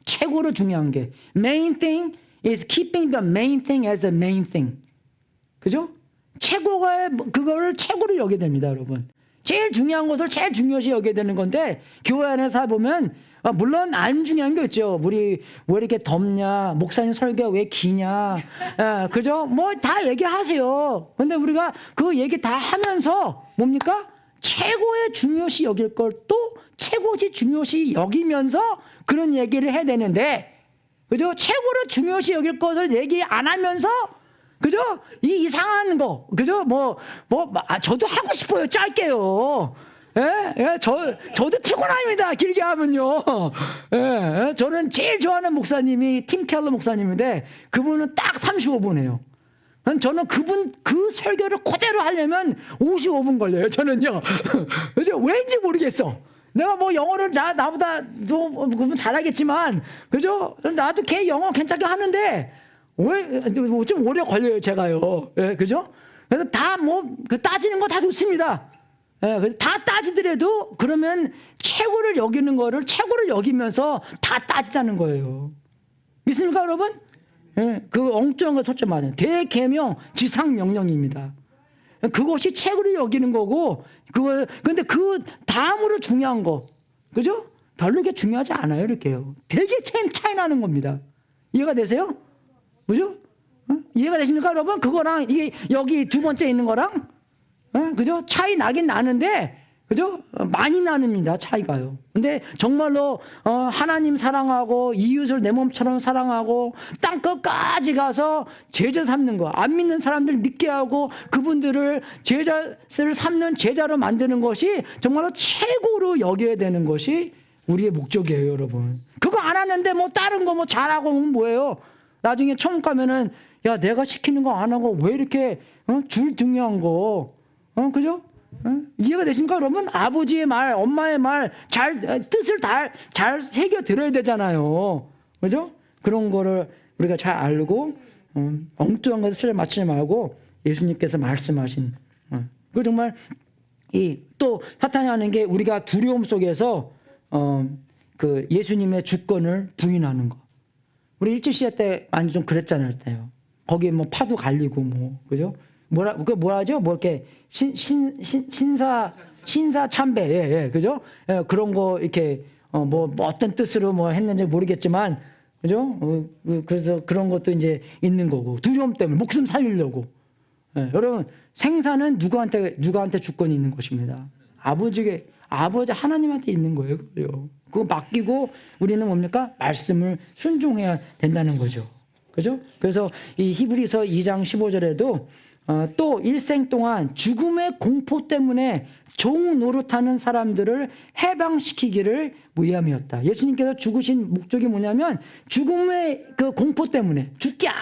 최고로 중요한 게 main thing is keeping the main thing as the main thing. 그죠? 최고가 그거를 최고로 여겨야 됩니다, 여러분. 제일 중요한 것을 제일 중요시 여겨야 되는 건데 교회 안에서 보면 물론 안 중요한 게 있죠. 우리 왜 이렇게 덥냐, 목사님 설교가 왜 기냐, 그죠? 뭐 다 얘기하세요. 근데 우리가 그 얘기 다 하면서 뭡니까? 최고의 중요시 여길 걸 또 최고시 중요시 여기면서 그런 얘기를 해야 되는데, 그죠? 최고로 중요시 여길 것을 얘기 안 하면서, 그죠? 이 이상한 거, 그죠? 저도 하고 싶어요. 짧게요. 저도 피곤합니다. 길게 하면요. 저는 제일 좋아하는 목사님이 팀 켈러 목사님인데, 그분은 딱 35분 해요. 저는 그 설교를 그대로 하려면 55분 걸려요. 저는요. 그죠? 왜인지 모르겠어. 내가 뭐 영어를 나보다 그분 잘하겠지만, 그죠? 나도 걔 영어 괜찮게 하는데, 왜 좀 오래 걸려요, 제가요. 그죠? 그래서 다 따지는 거 다 좋습니다. 그래서 다 따지더라도 그러면 최고를 여기는 거를 최고로 여기면서 다 따지자는 거예요. 믿습니까, 여러분? 그 엉뚱한 거 초점 맞아요. 대계명 지상명령입니다. 그것이 최고로 여기는 거고, 근데 그 다음으로 중요한 거, 그죠? 별로 이렇게 중요하지 않아요, 이렇게요. 되게 차이 나는 겁니다. 이해가 되세요? 그죠? 이해가 되십니까, 여러분? 그거랑 이게 여기 두 번째 있는 거랑, 그죠? 차이 나긴 나는데, 그죠? 많이 나뉩니다, 차이가요. 근데 정말로 하나님 사랑하고 이웃을 내 몸처럼 사랑하고 땅 끝까지 가서 제자 삼는 거, 안 믿는 사람들 믿게 하고 그분들을 제자를 삼는 제자로 만드는 것이 정말로 최고로 여겨야 되는 것이 우리의 목적이에요, 여러분. 그거 안 하는데 다른 거 잘하고 뭐예요? 나중에 천국 가면은 야, 내가 시키는 거 안 하고 왜 이렇게 줄 중요한 거, 그죠? 이해가 되십니까, 여러분? 아버지의 말, 엄마의 말, 뜻을 잘 새겨 들어야 되잖아요. 그죠? 그런 거를 우리가 잘 알고, 엉뚱한 것에 초점 맞추지 말고, 예수님께서 말씀하신, 그 정말, 또 사탄이 하는 게 우리가 두려움 속에서, 그 예수님의 주권을 부인하는 거. 우리 일제시대 때 많이 좀 그랬잖아요, 때요. 거기에 파도 갈리고, 그죠? 뭐라죠? 이렇게, 신사 참배, 그죠? 그런 거, 이렇게, 어떤 뜻으로 했는지 모르겠지만, 그죠? 그래서 그런 것도 이제 있는 거고, 두려움 때문에, 목숨 살리려고. 여러분, 생사는 누구한테 주권이 있는 것입니다. 아버지 하나님한테 있는 거예요, 그거 맡기고, 우리는 뭡니까? 말씀을 순종해야 된다는 거죠. 그죠? 그래서 이 히브리서 2장 15절에도 또 일생 동안 죽음의 공포 때문에 종 노릇하는 사람들을 해방시키기를 위함이었다. 예수님께서 죽으신 목적이 뭐냐면 죽음의 그 공포 때문에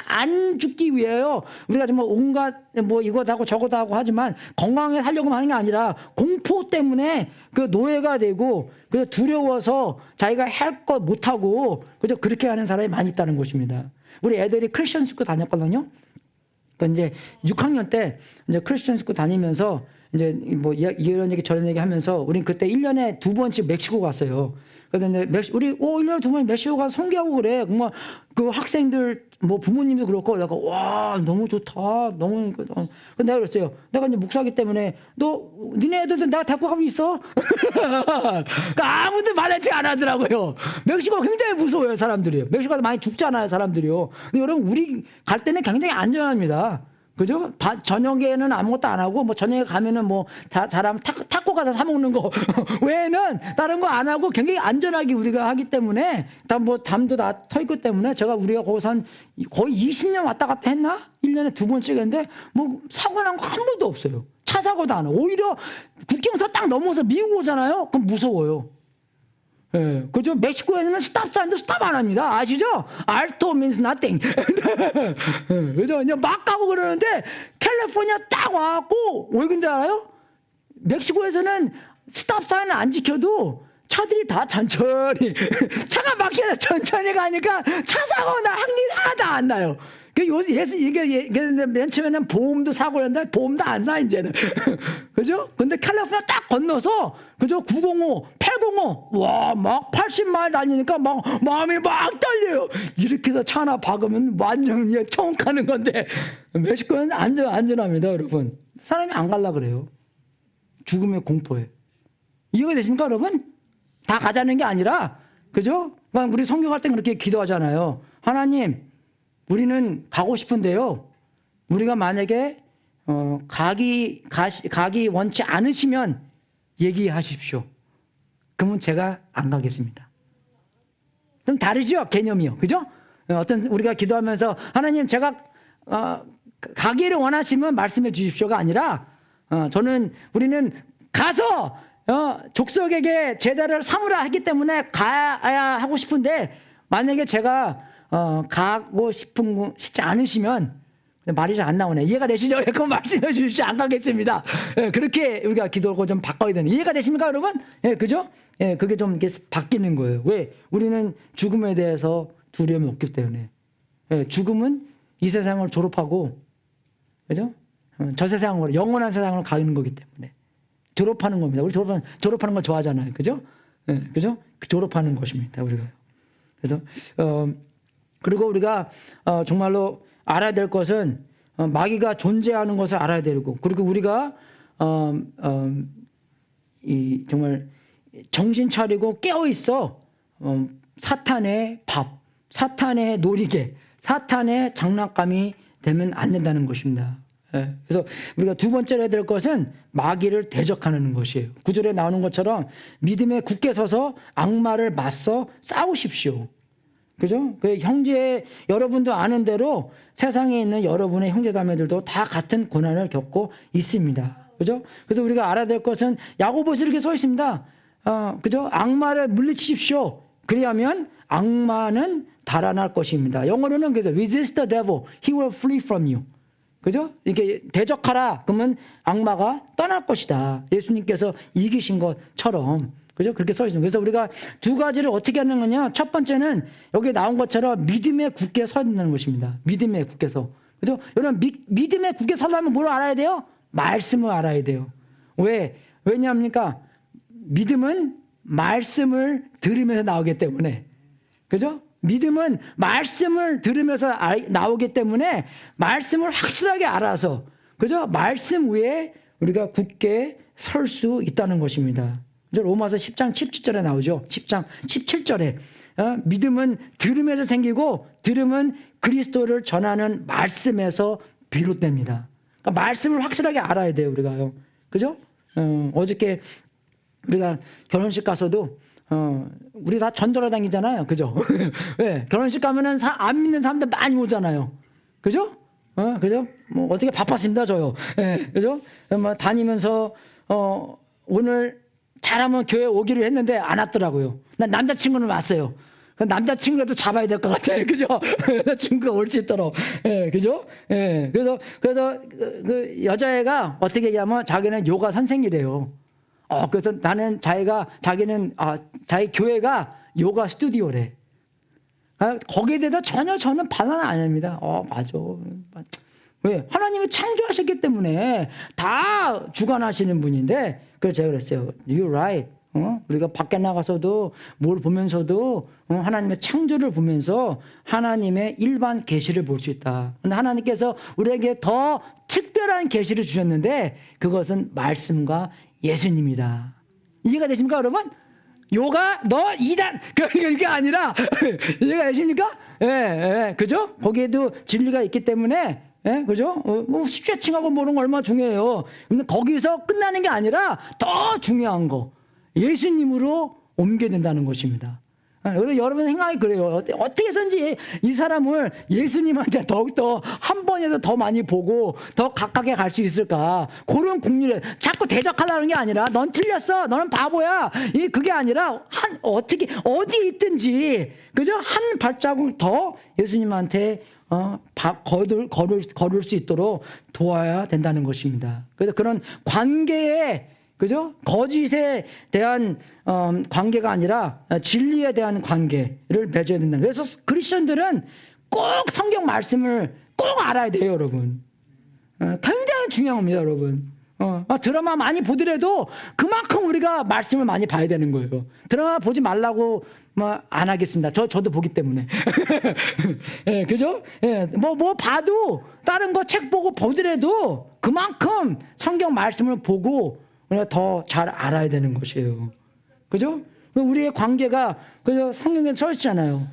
안 죽기 위해요. 우리가 정말 온갖 이거도 하고 저거도 하고 하지만 건강하게 살려고 하는 게 아니라 공포 때문에 그 노예가 되고 그래서 두려워서 자기가 할 것 못하고 그저 그렇게 하는 사람이 많이 있다는 것입니다. 우리 애들이 크리스천 스쿨 다녔거든요. 이제 6학년 때 이제 크리스천 스쿨 다니면서 이제 이런 얘기 저런 얘기 하면서 우린 그때 1년에 2번씩 멕시코 갔어요. 그래서 이제 우리 1년에 2번 멕시코 가서 선교하고 그래. 정말 그 학생들 부모님도 그렇고 내가 와 너무 좋다. 너무 근데 내가 그랬어요. 내가 이제 목사기 때문에 니네 애들도 내가 데리고 가고 있어. 그러니까 아무도 말하지 안 하더라고요. 멕시코 굉장히 무서워요, 사람들이. 멕시코에서 많이 죽잖아요, 사람들이요. 근데 여러분 우리 갈 때는 굉장히 안전합니다. 그죠? 저녁에는 아무것도 안 하고, 저녁에 가면은 잘하면 탁구 가서 사먹는 거 외에는 다른 거 안 하고 굉장히 안전하게 우리가 하기 때문에, 담도 다 터있기 때문에 우리가 거기서 거의 20년 왔다 갔다 했나? 1년에 2번씩 했는데, 사고 난 거 한 번도 없어요. 차 사고도 안 하고. 오히려 국경선 딱 넘어서 미국 오잖아요? 그럼 무서워요. 예, 그죠? 멕시코에서는 스탑 사인도 스탑 안 합니다. 아시죠? 알토 means nothing. 예, 그죠? 이제 막 가고 그러는데 캘리포니아 딱 와갖고 왜 그런지 알아요? 멕시코에서는 스탑 사인을 안 지켜도 차들이 다 천천히 차가 막혀서 천천히 가니까 차 사고 날 확률이 하나도 안 나요. 이게 맨 처음에는 보험도 사고 했는데 보험도 안 사 이제는. 그죠? 근데 캘리포니아 딱 건너서 그죠? 905, 805 와 막 80마일 다니니까 막 마음이 막 떨려요. 이렇게 해서 차 하나 박으면 완전 총 가는 건데 멕시코는 안전합니다, 여러분. 사람이 안 갈라 그래요. 죽음의 공포에. 이해가 되십니까, 여러분? 다 가자는 게 아니라, 그죠? 그러니까 우리 성경할 때 그렇게 기도하잖아요. 하나님, 우리는 가고 싶은데요. 우리가 만약에 가기 원치 않으시면 얘기하십시오. 그러면 제가 안 가겠습니다. 좀 다르죠, 개념이요, 그죠? 어떤 우리가 기도하면서 하나님 제가 가기를 원하시면 말씀해 주십시오가 아니라 우리는 가서 족속에게 제자를 삼으라 했기 때문에 가야 하고 싶은데 만약에 제가 가고 싶지 않으시면 말이 잘 안 나오네. 이해가 되시죠? 그럼 말씀해 주십시오. 안 가겠습니다. 예, 그렇게 우리가 기도를 좀 바꿔야 되는. 이해가 되십니까, 여러분? 예, 그죠? 예, 그게 좀 이렇게 바뀌는 거예요. 왜? 우리는 죽음에 대해서 두려움이 없기 때문에. 예, 죽음은 이 세상을 졸업하고, 그죠? 저 세상으로, 영원한 세상으로 가는 거기 때문에. 졸업하는 겁니다. 우리 졸업하는 걸 좋아하잖아요. 그죠? 예, 그죠? 졸업하는 것입니다. 우리가. 그래서, 그리고 우리가 정말로 알아야 될 것은 마귀가 존재하는 것을 알아야 되고, 그리고 우리가 정말 정신 차리고 깨어 있어 사탄의 밥, 사탄의 놀이개, 사탄의 장난감이 되면 안 된다는 것입니다. 예, 그래서 우리가 두 번째로 해야 될 것은 마귀를 대적하는 것이에요. 구절에 나오는 것처럼 믿음에 굳게 서서 악마를 맞서 싸우십시오. 그죠? 그 형제 여러분도 아는 대로 세상에 있는 여러분의 형제자매들도 다 같은 고난을 겪고 있습니다. 그죠? 그래서 우리가 알아야 될 것은 야고보서 이렇게 써 있습니다. 그죠? 악마를 물리치십시오. 그리하면 악마는 달아날 것입니다. 영어로는 그래서 resist the devil, he will flee from you. 그죠? 이렇게 대적하라. 그러면 악마가 떠날 것이다. 예수님께서 이기신 것처럼. 그죠? 그렇게 써 있습니다. 그래서 우리가 두 가지를 어떻게 하는 거냐? 첫 번째는 여기 나온 것처럼 믿음에 굳게 서야 된다는 것입니다. 믿음에 굳게 서. 그죠? 여러분, 믿음에 굳게 서려면 뭘 알아야 돼요? 말씀을 알아야 돼요. 왜냐합니까? 믿음은 말씀을 들으면서 나오기 때문에. 그죠? 믿음은 말씀을 들으면서 나오기 때문에 말씀을 확실하게 알아서, 그죠? 말씀 위에 우리가 굳게 설 수 있다는 것입니다. 로마서 10장 17절에 나오죠. 10장 17절에 믿음은 들음에서 생기고 들음은 그리스도를 전하는 말씀에서 비롯됩니다. 그러니까 말씀을 확실하게 알아야 돼요, 우리가요. 그죠? 어저께 우리가 결혼식 가서도 우리 다 전도로 다니잖아요. 그죠? 네, 결혼식 가면은 안 믿는 사람들 많이 오잖아요. 그죠? 그죠? 뭐 어떻게 바빴습니다, 저요. 네, 그죠? 뭐 다니면서 오늘 잘하면 교회 오기로 했는데 안 왔더라고요. 난 남자친구는 왔어요. 남자친구라도 잡아야 될 것 같아요. 그죠? 남자친구가 올 수 있도록. 예, 그죠? 예, 그래서 그 여자애가 어떻게 얘기하면 자기는 요가 선생이래요. 그래서 자기는 자기 교회가 요가 스튜디오래. 거기에 대해서 전혀 저는 반환 안 합니다. 맞아. 왜? 하나님이 창조하셨기 때문에 다 주관하시는 분인데, 그래서 제가 그랬어요. You're right. 우리가 밖에 나가서도 뭘 보면서도 하나님의 창조를 보면서 하나님의 일반 계시를 볼 수 있다. 근데 하나님께서 우리에게 더 특별한 계시를 주셨는데 그것은 말씀과 예수님이다. 이해가 되십니까, 여러분? 요가 너 2단 그게 아니라 이해가 되십니까? 예, 그죠? 거기에도 진리가 있기 때문에. 예, 그죠? 뭐 스트레칭하고 뭐는 얼마나 중요해요. 근데 거기서 끝나는 게 아니라 더 중요한 거 예수님으로 옮겨야 된다는 것입니다. 그래서 여러분 생각이 그래요. 어떻게 해서인지 이 사람을 예수님한테 더욱더 한 번이라도 더 많이 보고 더 가깝게 갈 수 있을까? 그런 국률에 자꾸 대적하려는 게 아니라 넌 틀렸어. 너는 바보야. 그게 아니라 어떻게 어디 있든지 그죠? 한 발자국 더 예수님한테 걸을 수 있도록 도와야 된다는 것입니다. 그래서 그런 관계에 그죠? 거짓에 대한 관계가 아니라 진리에 대한 관계를 맺어야 된다. 그래서 크리스천들은 꼭 성경 말씀을 꼭 알아야 돼요, 여러분. 굉장히 중요한 겁니다, 여러분. 드라마 많이 보더라도 그만큼 우리가 말씀을 많이 봐야 되는 거예요. 드라마 보지 말라고 안 하겠습니다. 저도 보기 때문에. 예, 그죠? 예, 뭐 봐도 다른 거 책 보고 보더라도 그만큼 성경 말씀을 보고 우리가 더 잘 알아야 되는 것이에요. 그죠? 우리의 관계가, 그죠? 성경에 써 있잖아요.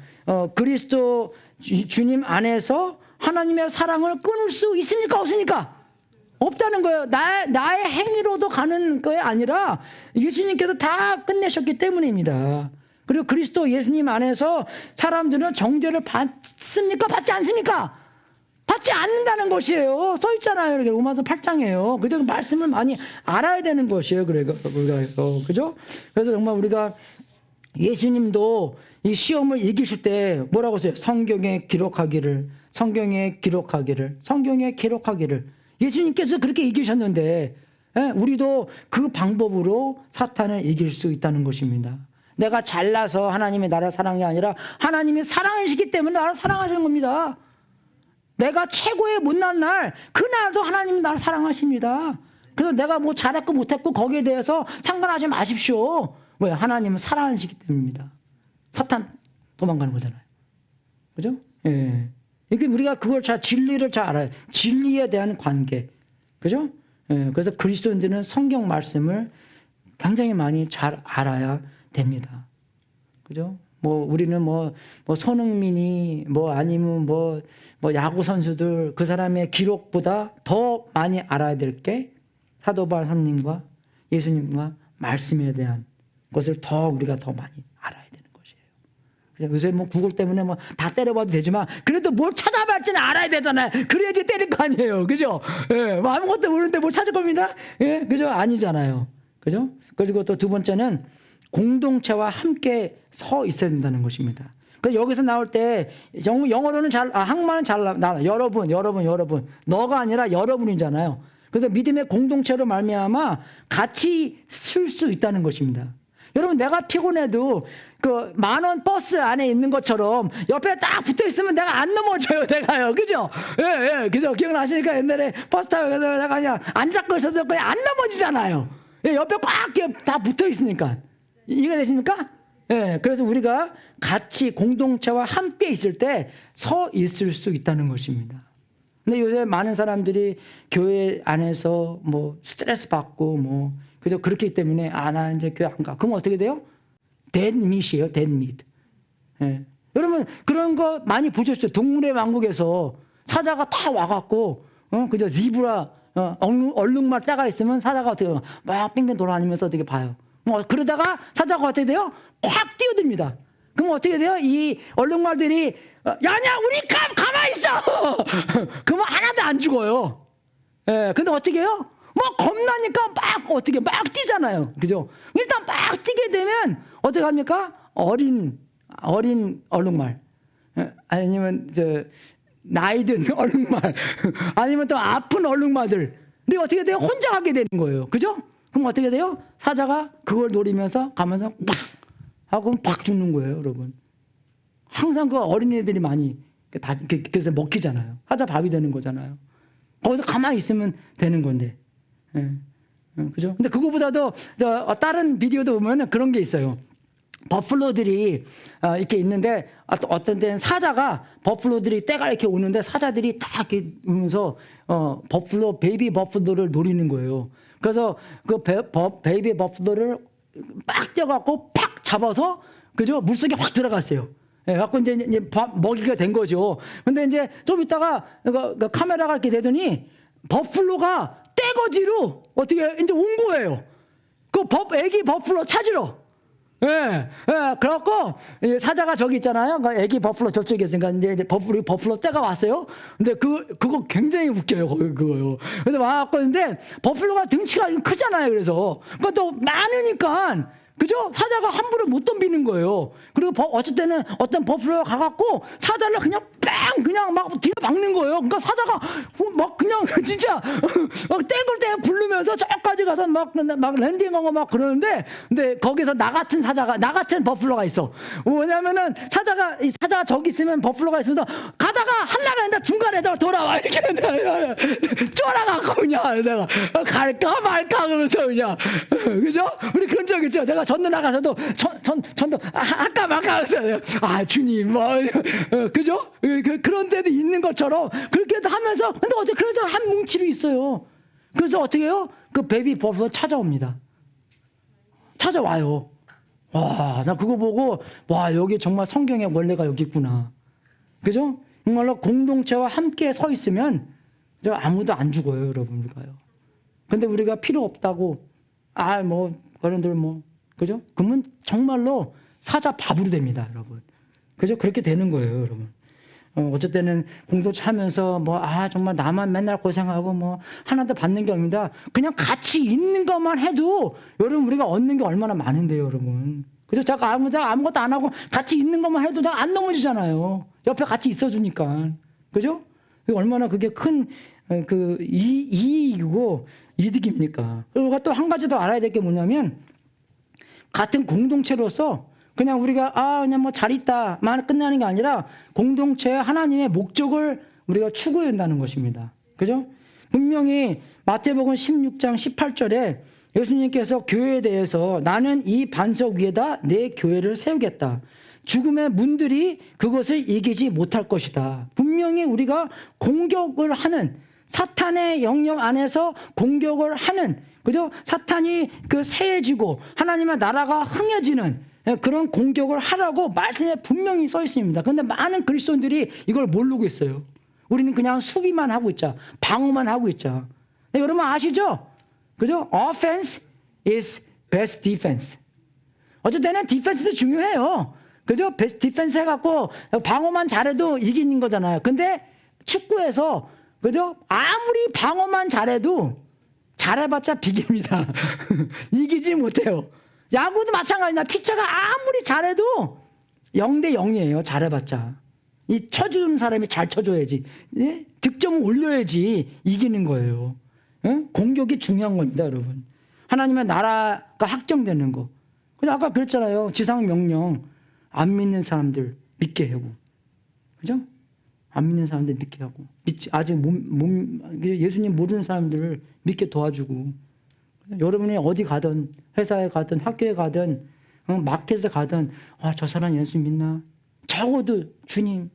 그리스도 주님 안에서 하나님의 사랑을 끊을 수 있습니까? 없습니까? 없다는 거예요. 나의 행위로도 가는 게 아니라 예수님께서 다 끝내셨기 때문입니다. 그리고 그리스도 예수님 안에서 사람들은 정죄를 받습니까? 받지 않습니까? 받지 않는다는 것이에요. 써 있잖아요. 이렇게 로마서 8장이에요. 그래서 말씀을 많이 알아야 되는 것이에요. 그죠? 그래서 정말 우리가 예수님도 이 시험을 이기실 때 뭐라고 써요? 성경에 기록하기를. 예수님께서 그렇게 이기셨는데 우리도 그 방법으로 사탄을 이길 수 있다는 것입니다. 내가 잘나서 하나님이 나를 사랑한 게 아니라 하나님이 사랑하시기 때문에 나를 사랑하시는 겁니다. 내가 최고의 못난 날, 그날도 하나님이 나를 사랑하십니다. 그래서 내가 뭐 잘했고 못했고 거기에 대해서 상관하지 마십시오. 왜? 하나님은 사랑하시기 때문입니다. 사탄 도망가는 거잖아요. 그죠? 예. 이게 우리가 그걸 진리를 잘 알아요. 진리에 대한 관계. 그죠? 예. 그래서 그리스도인들은 성경 말씀을 굉장히 많이 잘 알아야 됩니다. 그죠? 우리는 손흥민이 아니면 야구 선수들 그 사람의 기록보다 더 많이 알아야 될 게 사도 바울님과 예수님과 말씀에 대한 것을 우리가 더 많이 알아야 되는 것이에요. 요새 구글 때문에 다 때려봐도 되지만 그래도 뭘 찾아봤지는 알아야 되잖아요. 그래야지 때릴 거 아니에요. 그죠? 예, 아무것도 모르는데 뭘 찾을 겁니다. 예, 그죠? 아니잖아요. 그죠? 그리고 또 두 번째는 공동체와 함께 서 있어야 된다는 것입니다. 그래서 여기서 나올 때 영어로는 한국말은 잘 나와. 여러분. 너가 아니라 여러분이잖아요. 그래서 믿음의 공동체로 말미암아 같이 쓸 수 있다는 것입니다. 여러분, 내가 피곤해도 그 10,000원 버스 안에 있는 것처럼 옆에 딱 붙어 있으면 내가 안 넘어져요, 내가요. 그죠? 예, 그죠? 기억나시니까 옛날에 버스 타고 내가 그냥 안 잡고 있어도 그냥 안 넘어지잖아요. 예, 옆에 꽉 다 붙어 있으니까. 이해가 되십니까? 예, 그래서 우리가 같이 공동체와 함께 있을 때 서 있을 수 있다는 것입니다. 근데 요새 많은 사람들이 교회 안에서 스트레스 받고 그죠? 그렇기 때문에 나 이제 교회 안 가. 그럼 어떻게 돼요? dead meat이에요, dead meat. 예. 여러분 그런 거 많이 보셨죠? 동물의 왕국에서 사자가 다 와갖고 그죠? 지브라 얼룩말 떼가 있으면 사자가 어떻게 막 빙빙 돌아다니면서 어떻게 봐요. 그러다가 사자가 어떻게 돼요? 확 뛰어듭니다. 그럼 어떻게 돼요? 이 얼룩말들이 야냐 우리 가만히 있어. 그러면 하나도 안 죽어요. 예, 근데 어떻게 해요? 겁나니까 막 뛰잖아요. 그죠? 일단 막 뛰게 되면 어떻게 합니까? 어린 얼룩말, 아니면 나이 든 얼룩말, 아니면 또 아픈 얼룩말들이 어떻게 돼요? 혼자 가게 되는 거예요. 그죠? 그럼 어떻게 돼요? 사자가 그걸 노리면서 가면서 팍 하고 팍 죽는 거예요, 여러분. 항상 그 어린애들이 많이 그래서 먹히잖아요. 사자 밥이 되는 거잖아요. 거기서 가만히 있으면 되는 건데. 예. 그죠? 근데 그거보다도 다른 비디오도 보면 그런 게 있어요. 버플로들이 이렇게 있는데 어떤 데는 사자가 버플로들이 때가 이렇게 오는데 사자들이 딱 이렇게 오면서 베이비 버플로를 노리는 거예요. 그래서 그 베이비 버플로를 막 뛰어갖고 팍 잡아서 그죠? 물속에 확 들어갔어요. 예, 갖고 이제 먹이가 된 거죠. 근데 이제 좀 있다가 그 카메라가 이렇게 되더니 버플로가 떼거지로 어떻게 이제 온 거예요. 그 애기 버플로 찾으러. 예, 예, 그래갖고, 이 사자가 저기 있잖아요. 그 애기 버플로 저쪽에 있으니까 이제 버플로 때가 왔어요. 근데 그거 굉장히 웃겨요. 그거요. 그래서 와갖고 있는데, 버플로가 등치가 크잖아요. 그래서. 그러니까 또 많으니까, 그죠? 사자가 함부로 못 덤비는 거예요. 그리고 어쩔 때는 어떤 버플로가 가갖고 사자를 그냥 뺑! 그냥 막 뒤로 박는 거예요. 그러니까 사자가 막 그냥 진짜 땡글땡글 굴르면서 저까지 가서 막 랜딩하고 막 그러는데, 근데 거기서 나 같은 버플로가 있어. 왜냐면은 사자가 저기 있으면 버플로가 있으면 가다가 하려고 했는데 중간에다가 돌아와. 이렇게 쫄아갖고 그냥 내가 갈까 말까 그러면서 그냥. 그죠? 우리 그런 적 있죠? 제가 전도 나가서도 전도 할까 말까 하면서 주님 뭐 그죠? 그런 데도 있는 것처럼 그렇게 하면서 근데 어떻게 그래도 한 뭉치로 있어요. 그래서 어떻게 해요? 그 베이비 버플로 찾아와요. 와, 나 그거 보고 와, 여기 정말 성경의 원래가 여기 있구나. 그죠? 정말로 공동체와 함께 서 있으면 아무도 안 죽어요, 여러분. 우리가요. 근데 우리가 필요 없다고 뭐 어른들 그죠? 그러면 정말로 사자 밥으로 됩니다, 여러분. 그죠? 그렇게 되는 거예요, 여러분. 어쩔 때는 공동체 하면서 정말 나만 맨날 고생하고 하나도 받는 게 없습니다. 그냥 같이 있는 것만 해도 여러분 우리가 얻는 게 얼마나 많은데요, 여러분. 그죠? 제가 아무것도 안 하고 같이 있는 것만 해도 안 넘어지잖아요. 옆에 같이 있어주니까. 그죠? 얼마나 그게 큰 이익이고 이득입니까? 그리고 또 한 가지 더 알아야 될 게 뭐냐면 같은 공동체로서 그냥 우리가 그냥 잘 있다만 끝나는 게 아니라 공동체의 하나님의 목적을 우리가 추구해야 한다는 것입니다. 그죠? 분명히 마태복음 16장 18절에 예수님께서 교회에 대해서 나는 이 반석 위에다 내 교회를 세우겠다. 죽음의 문들이 그것을 이기지 못할 것이다. 분명히 우리가 공격을 하는 사탄의 영역 안에서 공격을 하는 그죠? 사탄이 세해지고 하나님의 나라가 흥해지는 그런 공격을 하라고 말씀에 분명히 써 있습니다. 그런데 많은 그리스도인들이 이걸 모르고 있어요. 우리는 그냥 수비만 하고 있자. 방어만 하고 있자. 여러분 아시죠? 그죠? Offense is best defense. 어쩔 때는 디펜스도 중요해요. 그죠? 베스트 디펜스 해갖고 방어만 잘해도 이기는 거잖아요. 근데 축구에서 그죠? 아무리 방어만 잘해도 잘해봤자 비깁니다. 이기지 못해요. 야구도 마찬가지나 피처가 아무리 잘해도 0대 0이에요. 잘해봤자. 이 쳐주는 사람이 잘 쳐줘야지. 예? 득점을 올려야지 이기는 거예요. 예? 공격이 중요한 겁니다, 여러분. 하나님의 나라가 확정되는 거. 근데 아까 그랬잖아요. 지상 명령 안 믿는 사람들 믿게 하고, 그죠? 안 믿는 사람들 믿게 하고, 아직 예수님 모르는 사람들을 믿게 도와주고, 여러분이 어디 가든 회사에 가든 학교에 가든 마켓에 가든 저 사람 예수 믿나? 적어도 주님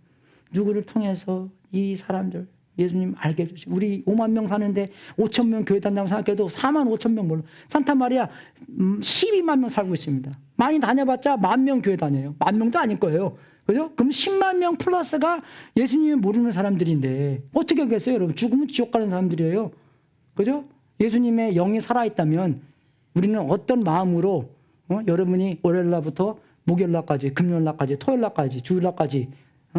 누구를 통해서 이 사람들 예수님 알게 해주시고 우리 5만 명 사는데 5천 명 교회 다닌다고 생각해도 4만 5천 명 몰라. 산타마리아 12만 명 살고 있습니다. 많이 다녀봤자 10,000명 교회 다녀요. 10,000명도 아닐 거예요. 그죠? 그럼 10만 명 플러스가 예수님을 모르는 사람들인데 어떻게 하겠어요, 여러분? 죽으면 지옥 가는 사람들이에요. 그죠? 예수님의 영이 살아있다면 우리는 어떤 마음으로 여러분이 월요일날부터 목요일날까지 금요일날까지 토요일날까지 주일날까지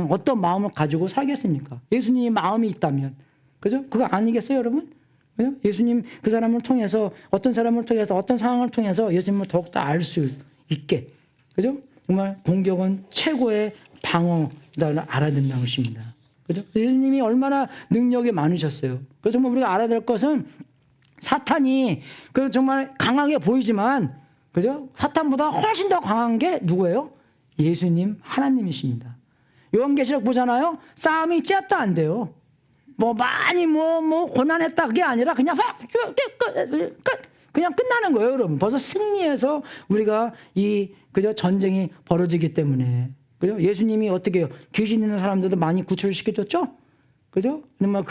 어떤 마음을 가지고 살겠습니까? 예수님의 마음이 있다면. 그죠? 그거 아니겠어요, 여러분? 그죠? 예수님 그 사람을 통해서 어떤 사람을 통해서 어떤 상황을 통해서 예수님을 더욱더 알 수 있게. 그죠? 정말 공격은 최고의 방어다를 알아야 된다는 것입니다. 그죠? 예수님이 얼마나 능력이 많으셨어요. 그래서 정말 우리가 알아야 될 것은 사탄이 정말 강하게 보이지만, 그죠? 사탄보다 훨씬 더 강한 게 누구예요? 예수님, 하나님이십니다. 요한계시록 보잖아요. 싸움이 잽도 안 돼요. 많이 고난했다 그게 아니라 그냥 그냥 끝나는 거예요, 여러분. 벌써 승리해서 우리가 그죠? 전쟁이 벌어지기 때문에. 그죠? 예수님이 어떻게 해요? 귀신 있는 사람들도 많이 구출을 시켜줬죠? 그죠? 정말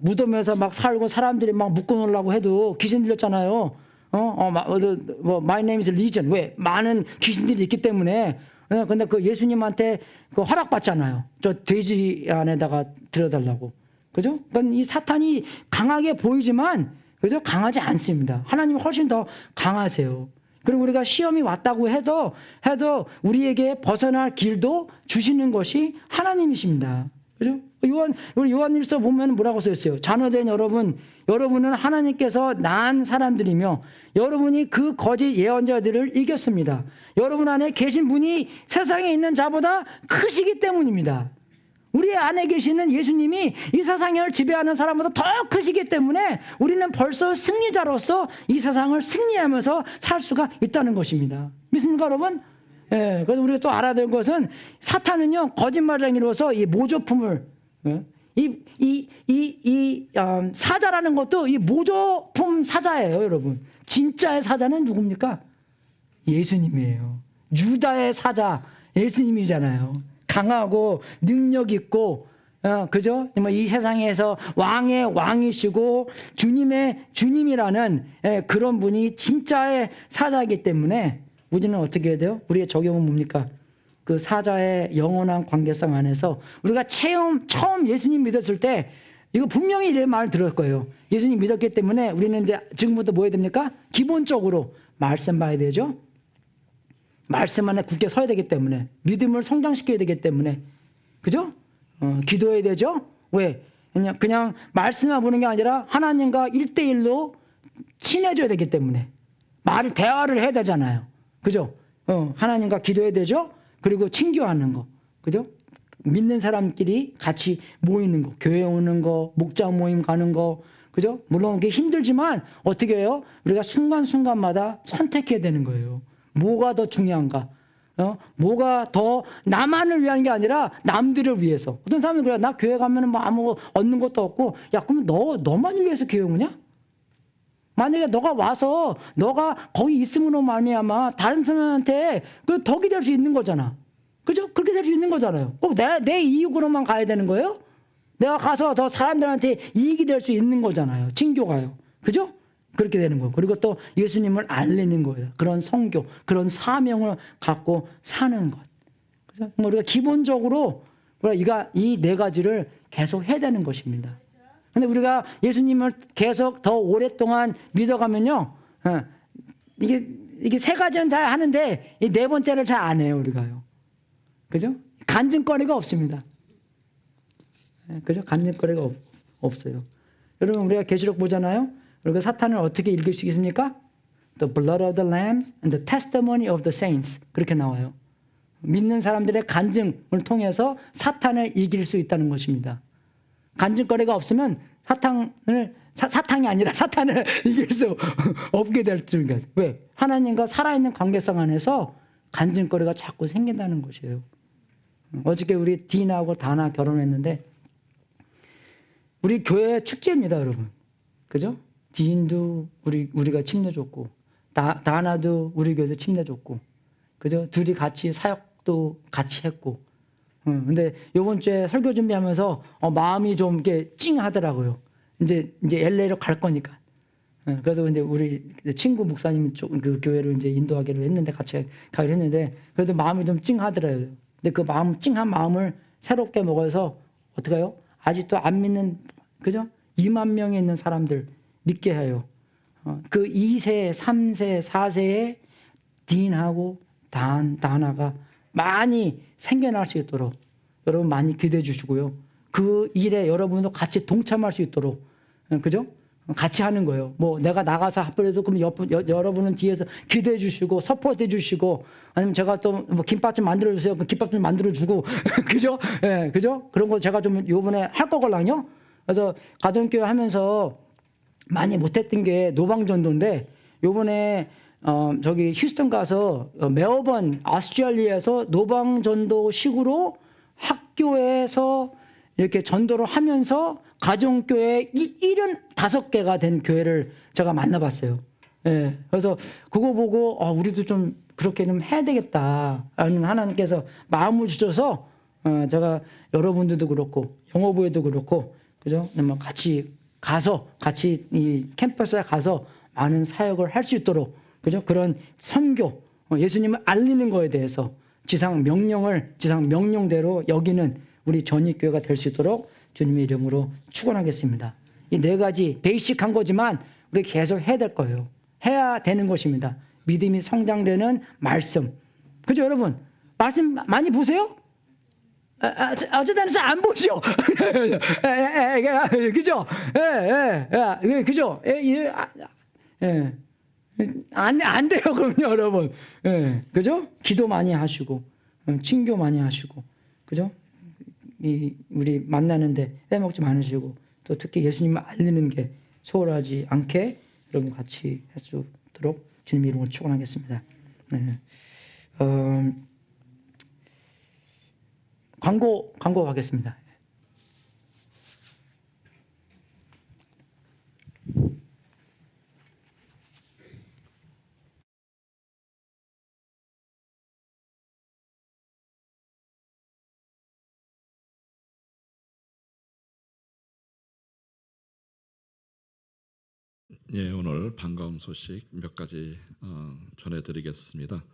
무덤에서 막 살고 사람들이 막 묶어놓으려고 해도 귀신 들렸잖아요. My name is Legion. 왜? 많은 귀신들이 있기 때문에. 근데 예수님한테 허락받잖아요. 저 돼지 안에다가 들여달라고. 그죠? 그러니까 이 사탄이 강하게 보이지만 그죠? 강하지 않습니다. 하나님이 훨씬 더 강하세요. 그리고 우리가 시험이 왔다고 해도 우리에게 벗어날 길도 주시는 것이 하나님이십니다. 그죠? 우리 요한일서 보면 뭐라고 써 있어요? 자녀된 여러분은 하나님께서 낳은 사람들이며 여러분이 그 거짓 예언자들을 이겼습니다. 여러분 안에 계신 분이 세상에 있는 자보다 크시기 때문입니다. 우리 안에 계시는 예수님이 이 세상을 지배하는 사람보다 더 크시기 때문에 우리는 벌써 승리자로서 이 세상을 승리하면서 살 수가 있다는 것입니다. 믿습니까, 여러분? 예, 그래서 우리가 또 알아야 될 것은 사탄은요, 거짓말쟁이로서 이 모조품을, 사자라는 것도 이 모조품 사자예요, 여러분. 진짜의 사자는 누굽니까? 예수님이에요. 유다의 사자, 예수님이잖아요. 강하고 능력 있고, 그죠? 이 세상에서 왕의 왕이시고 주님의 주님이라는 그런 분이 진짜의 사자이기 때문에 우리는 어떻게 해야 돼요? 우리의 적용은 뭡니까? 그 사자의 영원한 관계성 안에서 우리가 처음 예수님 믿었을 때 이거 분명히 이런 말 들을 거예요. 예수님 믿었기 때문에 우리는 이제 지금부터 뭐 해야 됩니까? 기본적으로 말씀 봐야 되죠. 말씀 안에 굳게 서야 되기 때문에 믿음을 성장시켜야 되기 때문에 그죠? 기도해야 되죠. 왜? 그냥 말씀만 보는 게 아니라 하나님과 1대1로 친해져야 되기 때문에 대화를 해야 되잖아요. 그죠? 하나님과 기도해야 되죠. 그리고 친교하는 거, 그죠? 믿는 사람끼리 같이 모이는 거, 교회 오는 거, 목자 모임 가는 거, 그죠? 물론 그게 힘들지만 어떻게 해요? 우리가 순간순간마다 선택해야 되는 거예요. 뭐가 더 중요한가? 뭐가 더 나만을 위한 게 아니라 남들을 위해서. 어떤 사람은 그래, 나 교회 가면은 뭐 아무 얻는 것도 없고, 야, 그러면 너만 위해서 교회 오냐? 만약에 너가 와서 너가 거기 있음으로 말미암아 다른 사람한테 그 덕이 될 수 있는 거잖아. 그죠? 그렇게 될 수 있는 거잖아요. 꼭 내 이익으로만 가야 되는 거예요? 내가 가서 저 사람들한테 이익이 될 수 있는 거잖아요. 친교가요. 그죠? 그렇게 되는 거예요. 그리고 또 예수님을 알리는 거예요. 그런 선교, 그런 사명을 갖고 사는 것. 그래서 우리가 기본적으로 이 네 가지를 계속 해야 되는 것입니다. 근데 우리가 예수님을 계속 더 오랫동안 믿어가면요, 이게 세 가지는 잘 하는데 이 네 번째를 잘 안 해요, 우리가요. 그죠? 간증거리가 없습니다. 그죠? 간증거리가 없어요. 여러분, 우리가 계시록 보잖아요. 그리고 사탄을 어떻게 이길 수 있습니까? The blood of the lambs and the testimony of the saints. 그렇게 나와요. 믿는 사람들의 간증을 통해서 사탄을 이길 수 있다는 것입니다. 간증거리가 없으면 사탄이 아니라 사탄을 이길 수 없게 될 줄입니다. 왜? 하나님과 살아있는 관계성 안에서 간증거리가 자꾸 생긴다는 것이에요. 어저께 우리 디나하고 다나 결혼했는데 우리 교회 축제입니다, 여러분. 그죠? 디인도 우리가 침례줬고 다나도 우리 교회에서 침례줬고, 그죠? 둘이 같이 사역도 같이 했고. 근데 요번 주에 설교 준비하면서 마음이 좀 이렇게 찡하더라고요. 이제 LA로 갈 거니까. 그래서 이제 우리 친구 목사님 쪽 그 교회로 이제 인도하기로 했는데 같이 가기로 했는데 그래도 마음이 좀 찡하더라고요. 근데 그 찡한 마음을 새롭게 먹어서 어떻게 해요? 아직도 안 믿는, 그죠? 2만 명이 있는 사람들 믿게 해요. 그 2세, 3세, 4세에 딘하고 다나가 많이 생겨날 수 있도록 여러분 많이 기도해 주시고요. 그 일에 여러분도 같이 동참할 수 있도록, 그죠? 같이 하는 거예요. 뭐 내가 나가서 하더라도 그럼 여러분은 뒤에서 기도해 주시고 서포트해 주시고, 아니면 제가 또 뭐 김밥 좀 만들어 주세요. 그 김밥 좀 만들어 주고 그죠? 예, 그죠? 그런 거 제가 좀 요번에 할 거걸랑요. 그래서 가정교회 하면서 많이 못했던 게 노방전도인데 요번에 저기 휴스턴 가서 매번 오스트레일리아에서 노방전도식으로 학교에서 이렇게 전도를 하면서 가정교회 75개가 된 교회를 제가 만나봤어요. 예, 그래서 그거 보고 우리도 좀 그렇게 좀 해야 되겠다. 하나님께서 마음을 주셔서 제가 여러분들도 그렇고 영어부에도 그렇고, 그죠? 같이 이 캠퍼스에 가서 많은 사역을 할 수 있도록, 그죠? 그런 선교, 예수님을 알리는 거에 대해서 지상 명령대로 여기는 우리 전익교회가 될 수 있도록 주님의 이름으로 축원하겠습니다. 이 네 가지 베이직한 거지만 우리 계속 해야 될 거예요. 해야 되는 것입니다. 믿음이 성장되는 말씀. 그죠, 여러분? 말씀 많이 보세요? 어쨌든 안 보죠. 그죠? 그죠? 안 돼요, 그럼요, 여러분. 그죠? 기도 많이 하시고, 친교 많이 하시고, 그죠? 우리 만나는데 빼먹지 않으시고, 또 특히 예수님을 알리는 게 소홀하지 않게 여러분 같이 할 수 있도록 주님 이름으로 축원하겠습니다. 광고 하겠습니다. 예, 오늘 반가운 소식 몇 가지 전해드리겠습니다.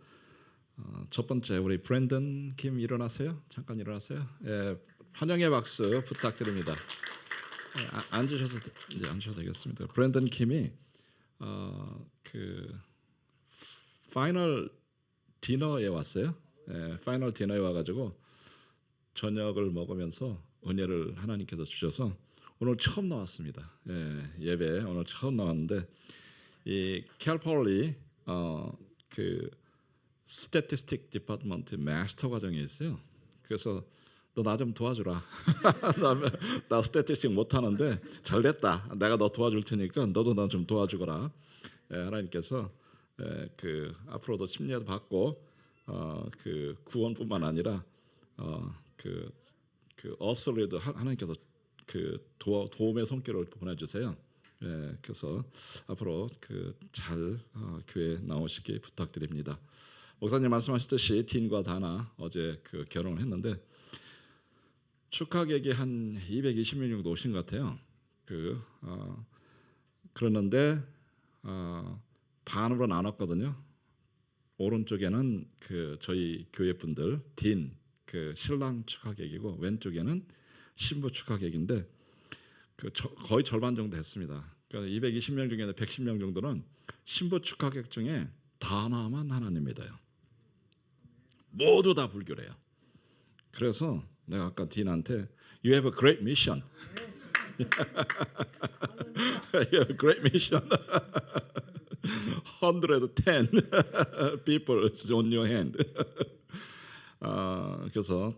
첫 번째, 우리 브랜든 킴 일어나세요. 잠깐 일어나세요. 예, 환영의 박수 부탁드립니다. 예, 앉으셔도 되겠습니다. 브랜든 킴이 그 파이널 디너에 왔어요. 예, 파이널 디너에 와가지고 저녁을 먹으면서 은혜를 하나님께서 주셔서 오늘 처음 나왔습니다. 예배 오늘 처음 나왔는데 이 캘펄리 그 스태티스틱 디파트먼트 마스터 과정에 있어요. 그래서 너 나 좀 도와주라. 나 스태티스틱 못하는데 잘됐다. 내가 너 도와줄 테니까 너도 나 좀 도와주거라. 하나님께서 그 앞으로도 침례도 받고 그 구원뿐만 아니라 그 어슬리도 하나님께서 그 도움의 손길을 보내주세요. 그래서 앞으로 잘 교회 나오시기 부탁드립니다. 목사님 말씀하셨듯이 딘과 다나 어제 결혼을 했는데 축하객이 한 220명 정도 오신 것 같아요. 그러는데 반으로 나눴거든요. 오른쪽에는 저희 교회 분들 딘 신랑 축하객이고 왼쪽에는 신부 축하객인데 거의 절반 정도 됐습니다. 그러니까 220명 중에 110명 정도는 신부 축하객 중에 다나만 하나님 믿어요. 모두 다 불교래요. 그래서 내가 아까 딘한테 You have a great mission. You have a great mission. 110 people is on your hand. 그래서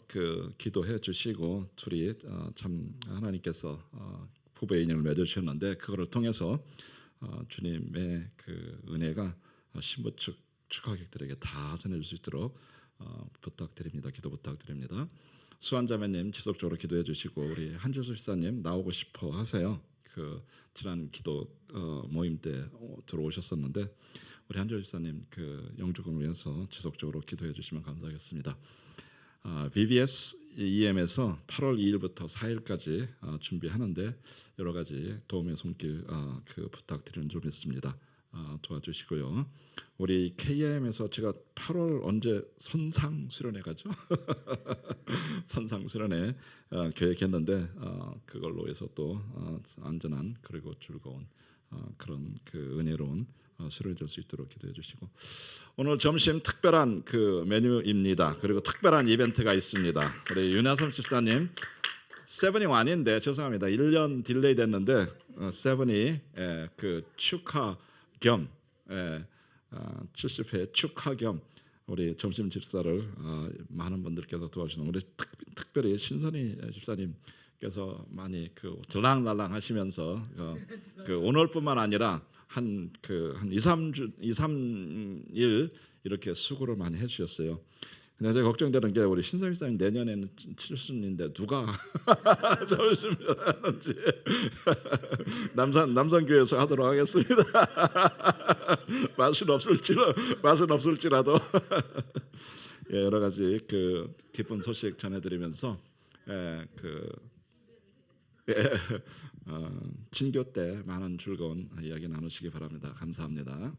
기도해 주시고 둘이 참 하나님께서 부부의 인연을 맺어주셨는데 그거를 통해서 주님의 은혜가 신부 측 축하객들에게 다 전해줄 수 있도록 부탁드립니다. 기도 부탁드립니다. 수환자매님 지속적으로 기도해 주시고 우리 한주수 집사님 나오고 싶어 하세요. 지난 기도 모임 때 들어오셨었는데 우리 한주수 집사님 영주권을 위해서 지속적으로 기도해 주시면 감사하겠습니다. VBS EM에서 8월 2일부터 4일까지 준비하는데 여러 가지 도움의 손길 부탁드리는 점 있습니다. 도와주시고요. 우리 KM에서 제가 8월 언제 선상 수련회 가죠? 선상 수련회 계획했는데 그걸로 해서 또 안전한 그리고 즐거운 그런 은혜로운 수련회 될 수 있도록 기도해 주시고 오늘 점심 특별한 메뉴입니다. 그리고 특별한 이벤트가 있습니다. 우리 윤하성 집사님 세븐이 아닌데 죄송합니다. 1년 딜레이 됐는데 세븐이 축하 겸 70회 축하 겸 우리 점심 집사를 많은 분들께서 도와주시는 우리 특별히 신선희 집사님께서 많이 들랑날랑 하시면서 오늘뿐만 아니라 한 2, 3일 이렇게 수고를 많이 해주셨어요. 근데 제가 걱정되는 게 우리 신선희 집사님 내년에는 칠순인데 누가 하는지 남산교회에서 하도록 하겠습니다. 맛은 없을지라도 예, 여러 가지 기쁜 소식 전해드리면서 친교 때 많은 즐거운 이야기 나누시기 바랍니다. 감사합니다.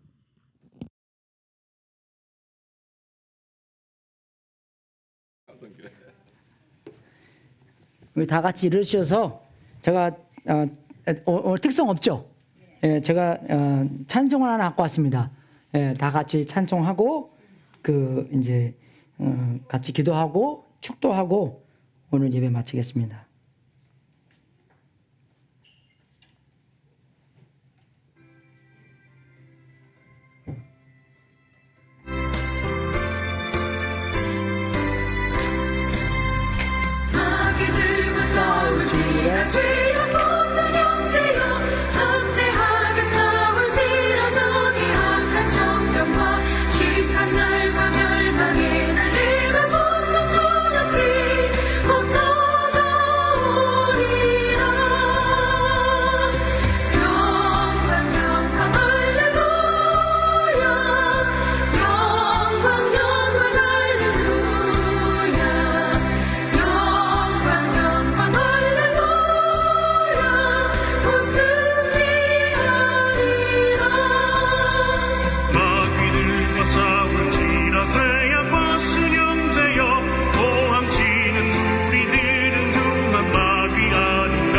우리 다 같이 일으셔서 제가 오늘 특성 없죠? 예, 제가 찬송을 하나 갖고 왔습니다. 예, 다 같이 찬송하고 이제 같이 기도하고 축도하고 오늘 예배 마치겠습니다. 마귀들과 싸울지라 주여 무슨 형제여 담대하게 싸울지라 저기 악한 정병과 시한 날과 멸망의 날 내가 손 놓고 높이 곧 다가오리라 영광 영광 할렐루야 영광 영광 할렐루야 영광 영광 할렐루야 우승리하리라 마귀들과 싸울지라 쇠약버스 형제여 도망치는 우리들은 흉한 마귀 아닌가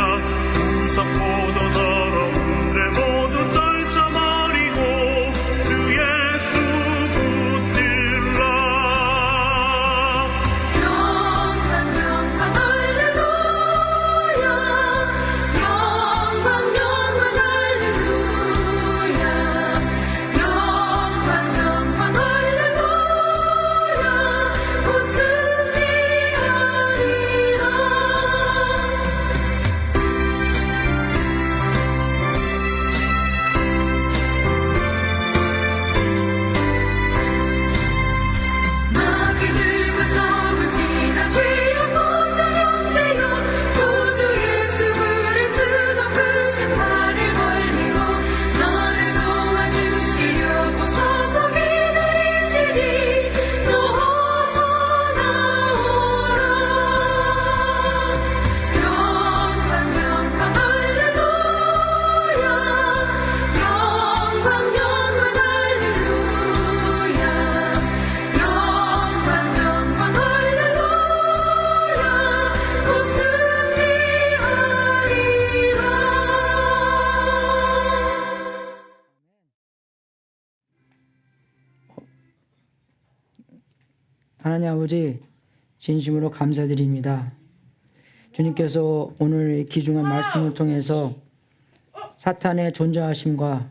무섭고도 더러운 죄 모두 떨쳐버리고 주 예수 붙들라 영광 영광 할렐루야 영광 영광 할렐루야 영광 영광 할렐루야 우승리하리라 마귀들과 싸울지라 주여 무슨 형제여 구주 예수 그리스도 그 심판을 벌리고 너를 도와주시려고 서서 기다리시니 또 어서 나오라 영광 영광 할렐루야 영광 영광 할렐루야 영광 영광 할렐루야 우승리하리라 하나님 아버지 진심으로 감사드립니다. 주님께서 오늘 귀중한 말씀을 통해서 사탄의 존재하심과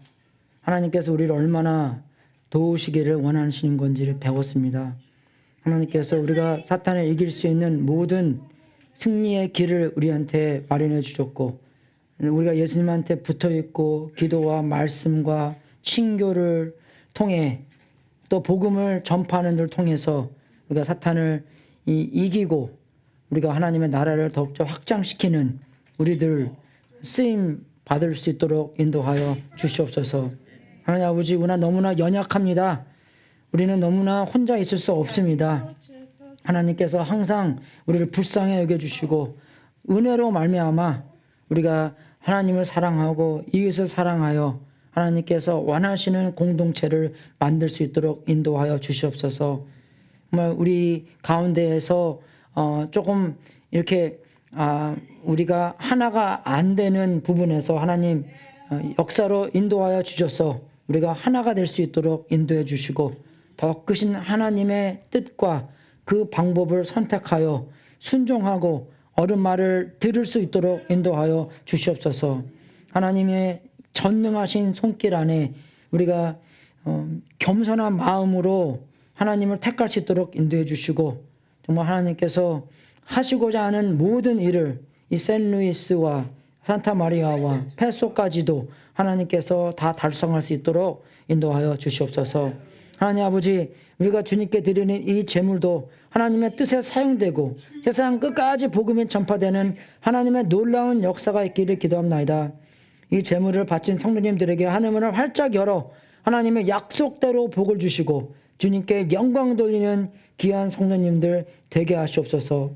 하나님께서 우리를 얼마나 도우시기를 원하시는 건지를 배웠습니다. 하나님께서 우리가 사탄을 이길 수 있는 모든 승리의 길을 우리한테 마련해 주셨고 우리가 예수님한테 붙어 있고 기도와 말씀과 친교를 통해 또 복음을 전파하는 데를 통해서 우리가 사탄을 이기고 우리가 하나님의 나라를 더욱더 확장시키는 우리들 쓰임 받을 수 있도록 인도하여 주시옵소서. 하나님 아버지, 우리가 너무나 연약합니다. 우리는 너무나 혼자 있을 수 없습니다. 하나님께서 항상 우리를 불쌍히 여겨주시고 은혜로 말미암아 우리가 하나님을 사랑하고 이웃을 사랑하여 하나님께서 원하시는 공동체를 만들 수 있도록 인도하여 주시옵소서. 정말 우리 가운데에서 조금 이렇게 우리가 하나가 안 되는 부분에서 하나님 역사로 인도하여 주셔서 우리가 하나가 될 수 있도록 인도해 주시고 더 크신 하나님의 뜻과 그 방법을 선택하여 순종하고 옳은 말을 들을 수 있도록 인도하여 주시옵소서. 하나님의 전능하신 손길 안에 우리가 겸손한 마음으로 하나님을 택할 수 있도록 인도해 주시고 정말 하나님께서 하시고자 하는 모든 일을 이 샌루이스와 산타마리아와 페소까지도 하나님께서 다 달성할 수 있도록 인도하여 주시옵소서. 하나님 아버지, 우리가 주님께 드리는 이 제물도 하나님의 뜻에 사용되고 세상 끝까지 복음이 전파되는 하나님의 놀라운 역사가 있기를 기도합나이다. 이 제물을 바친 성도님들에게 하늘문을 활짝 열어 하나님의 약속대로 복을 주시고 주님께 영광 돌리는 귀한 성도님들 되게 하시옵소서.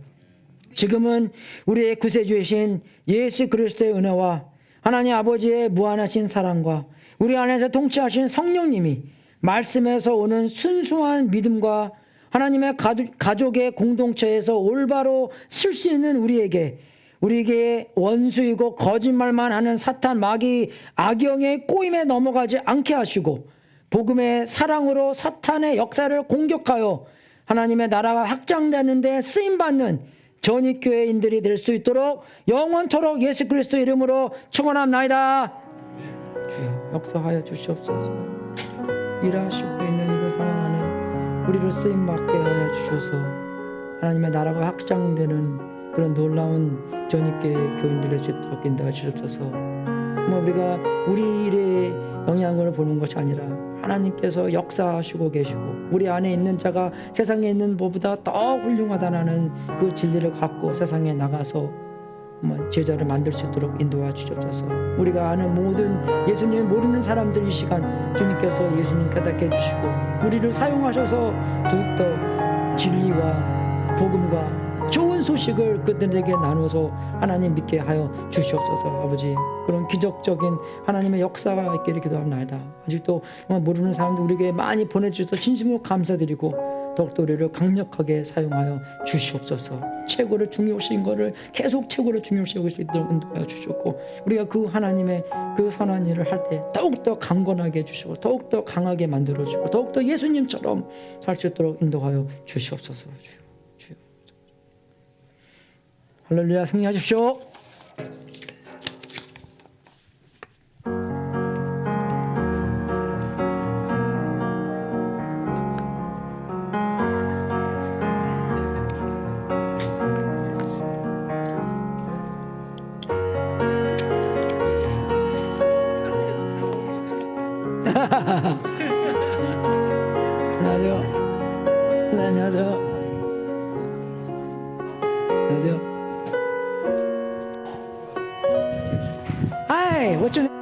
지금은 우리의 구세주이신 예수 그리스도의 은혜와 하나님 아버지의 무한하신 사랑과 우리 안에서 통치하신 성령님이 말씀에서 오는 순수한 믿음과 하나님의 가족의 공동체에서 올바로 쓸 수 있는 우리에게 우리에게 원수이고 거짓말만 하는 사탄 마귀 악영의 꼬임에 넘어가지 않게 하시고 복음의 사랑으로 사탄의 역사를 공격하여 하나님의 나라가 확장되는 데 쓰임받는 전익교회인들이 될 수 있도록 영원토록 예수 그리스도 이름으로 축원합나이다. 주여 역사하여 주시옵소서. 일하시고 있는 그 상황 안에 우리를 쓰임받게 하여 주셔서 하나님의 나라가 확장되는 그런 놀라운 전익교회 교인들 될 수 있도록 인도하여 주옵소서. 우리가 우리 일에 영향을 보는 것이 아니라 하나님께서 역사하시고 계시고 우리 안에 있는 자가 세상에 있는 것보다 더 훌륭하다는 그 진리를 갖고 세상에 나가서 제자를 만들 수 있도록 인도하여 주옵소서. 우리가 아는 모든 예수님을 모르는 사람들 이 시간 주님께서 예수님 깨닫게 해주시고 우리를 사용하셔서 더욱더 진리와 복음과 좋은 소식을 그들에게 나눠서 하나님 믿게 하여 주시옵소서. 아버지 그런 기적적인 하나님의 역사가 있기를 기도합니다. 아직도 모르는 사람들 우리에게 많이 보내주셔서 진심으로 감사드리고 더욱더 우리를 강력하게 사용하여 주시옵소서. 최고로 중요하신 것을 계속 최고로 중요시 여길 수 있도록 인도하여 주셨고 우리가 그 하나님의 그 선한 일을 할 때 더욱더 강건하게 해주시고 더욱더 강하게 만들어주고 더욱더 예수님처럼 살 수 있도록 인도하여 주시옵소서. 주여. 할렐루야 승리하십시오. 안녕하세요. 네, 안녕하세요. 안녕하세요. Hi, what's your name?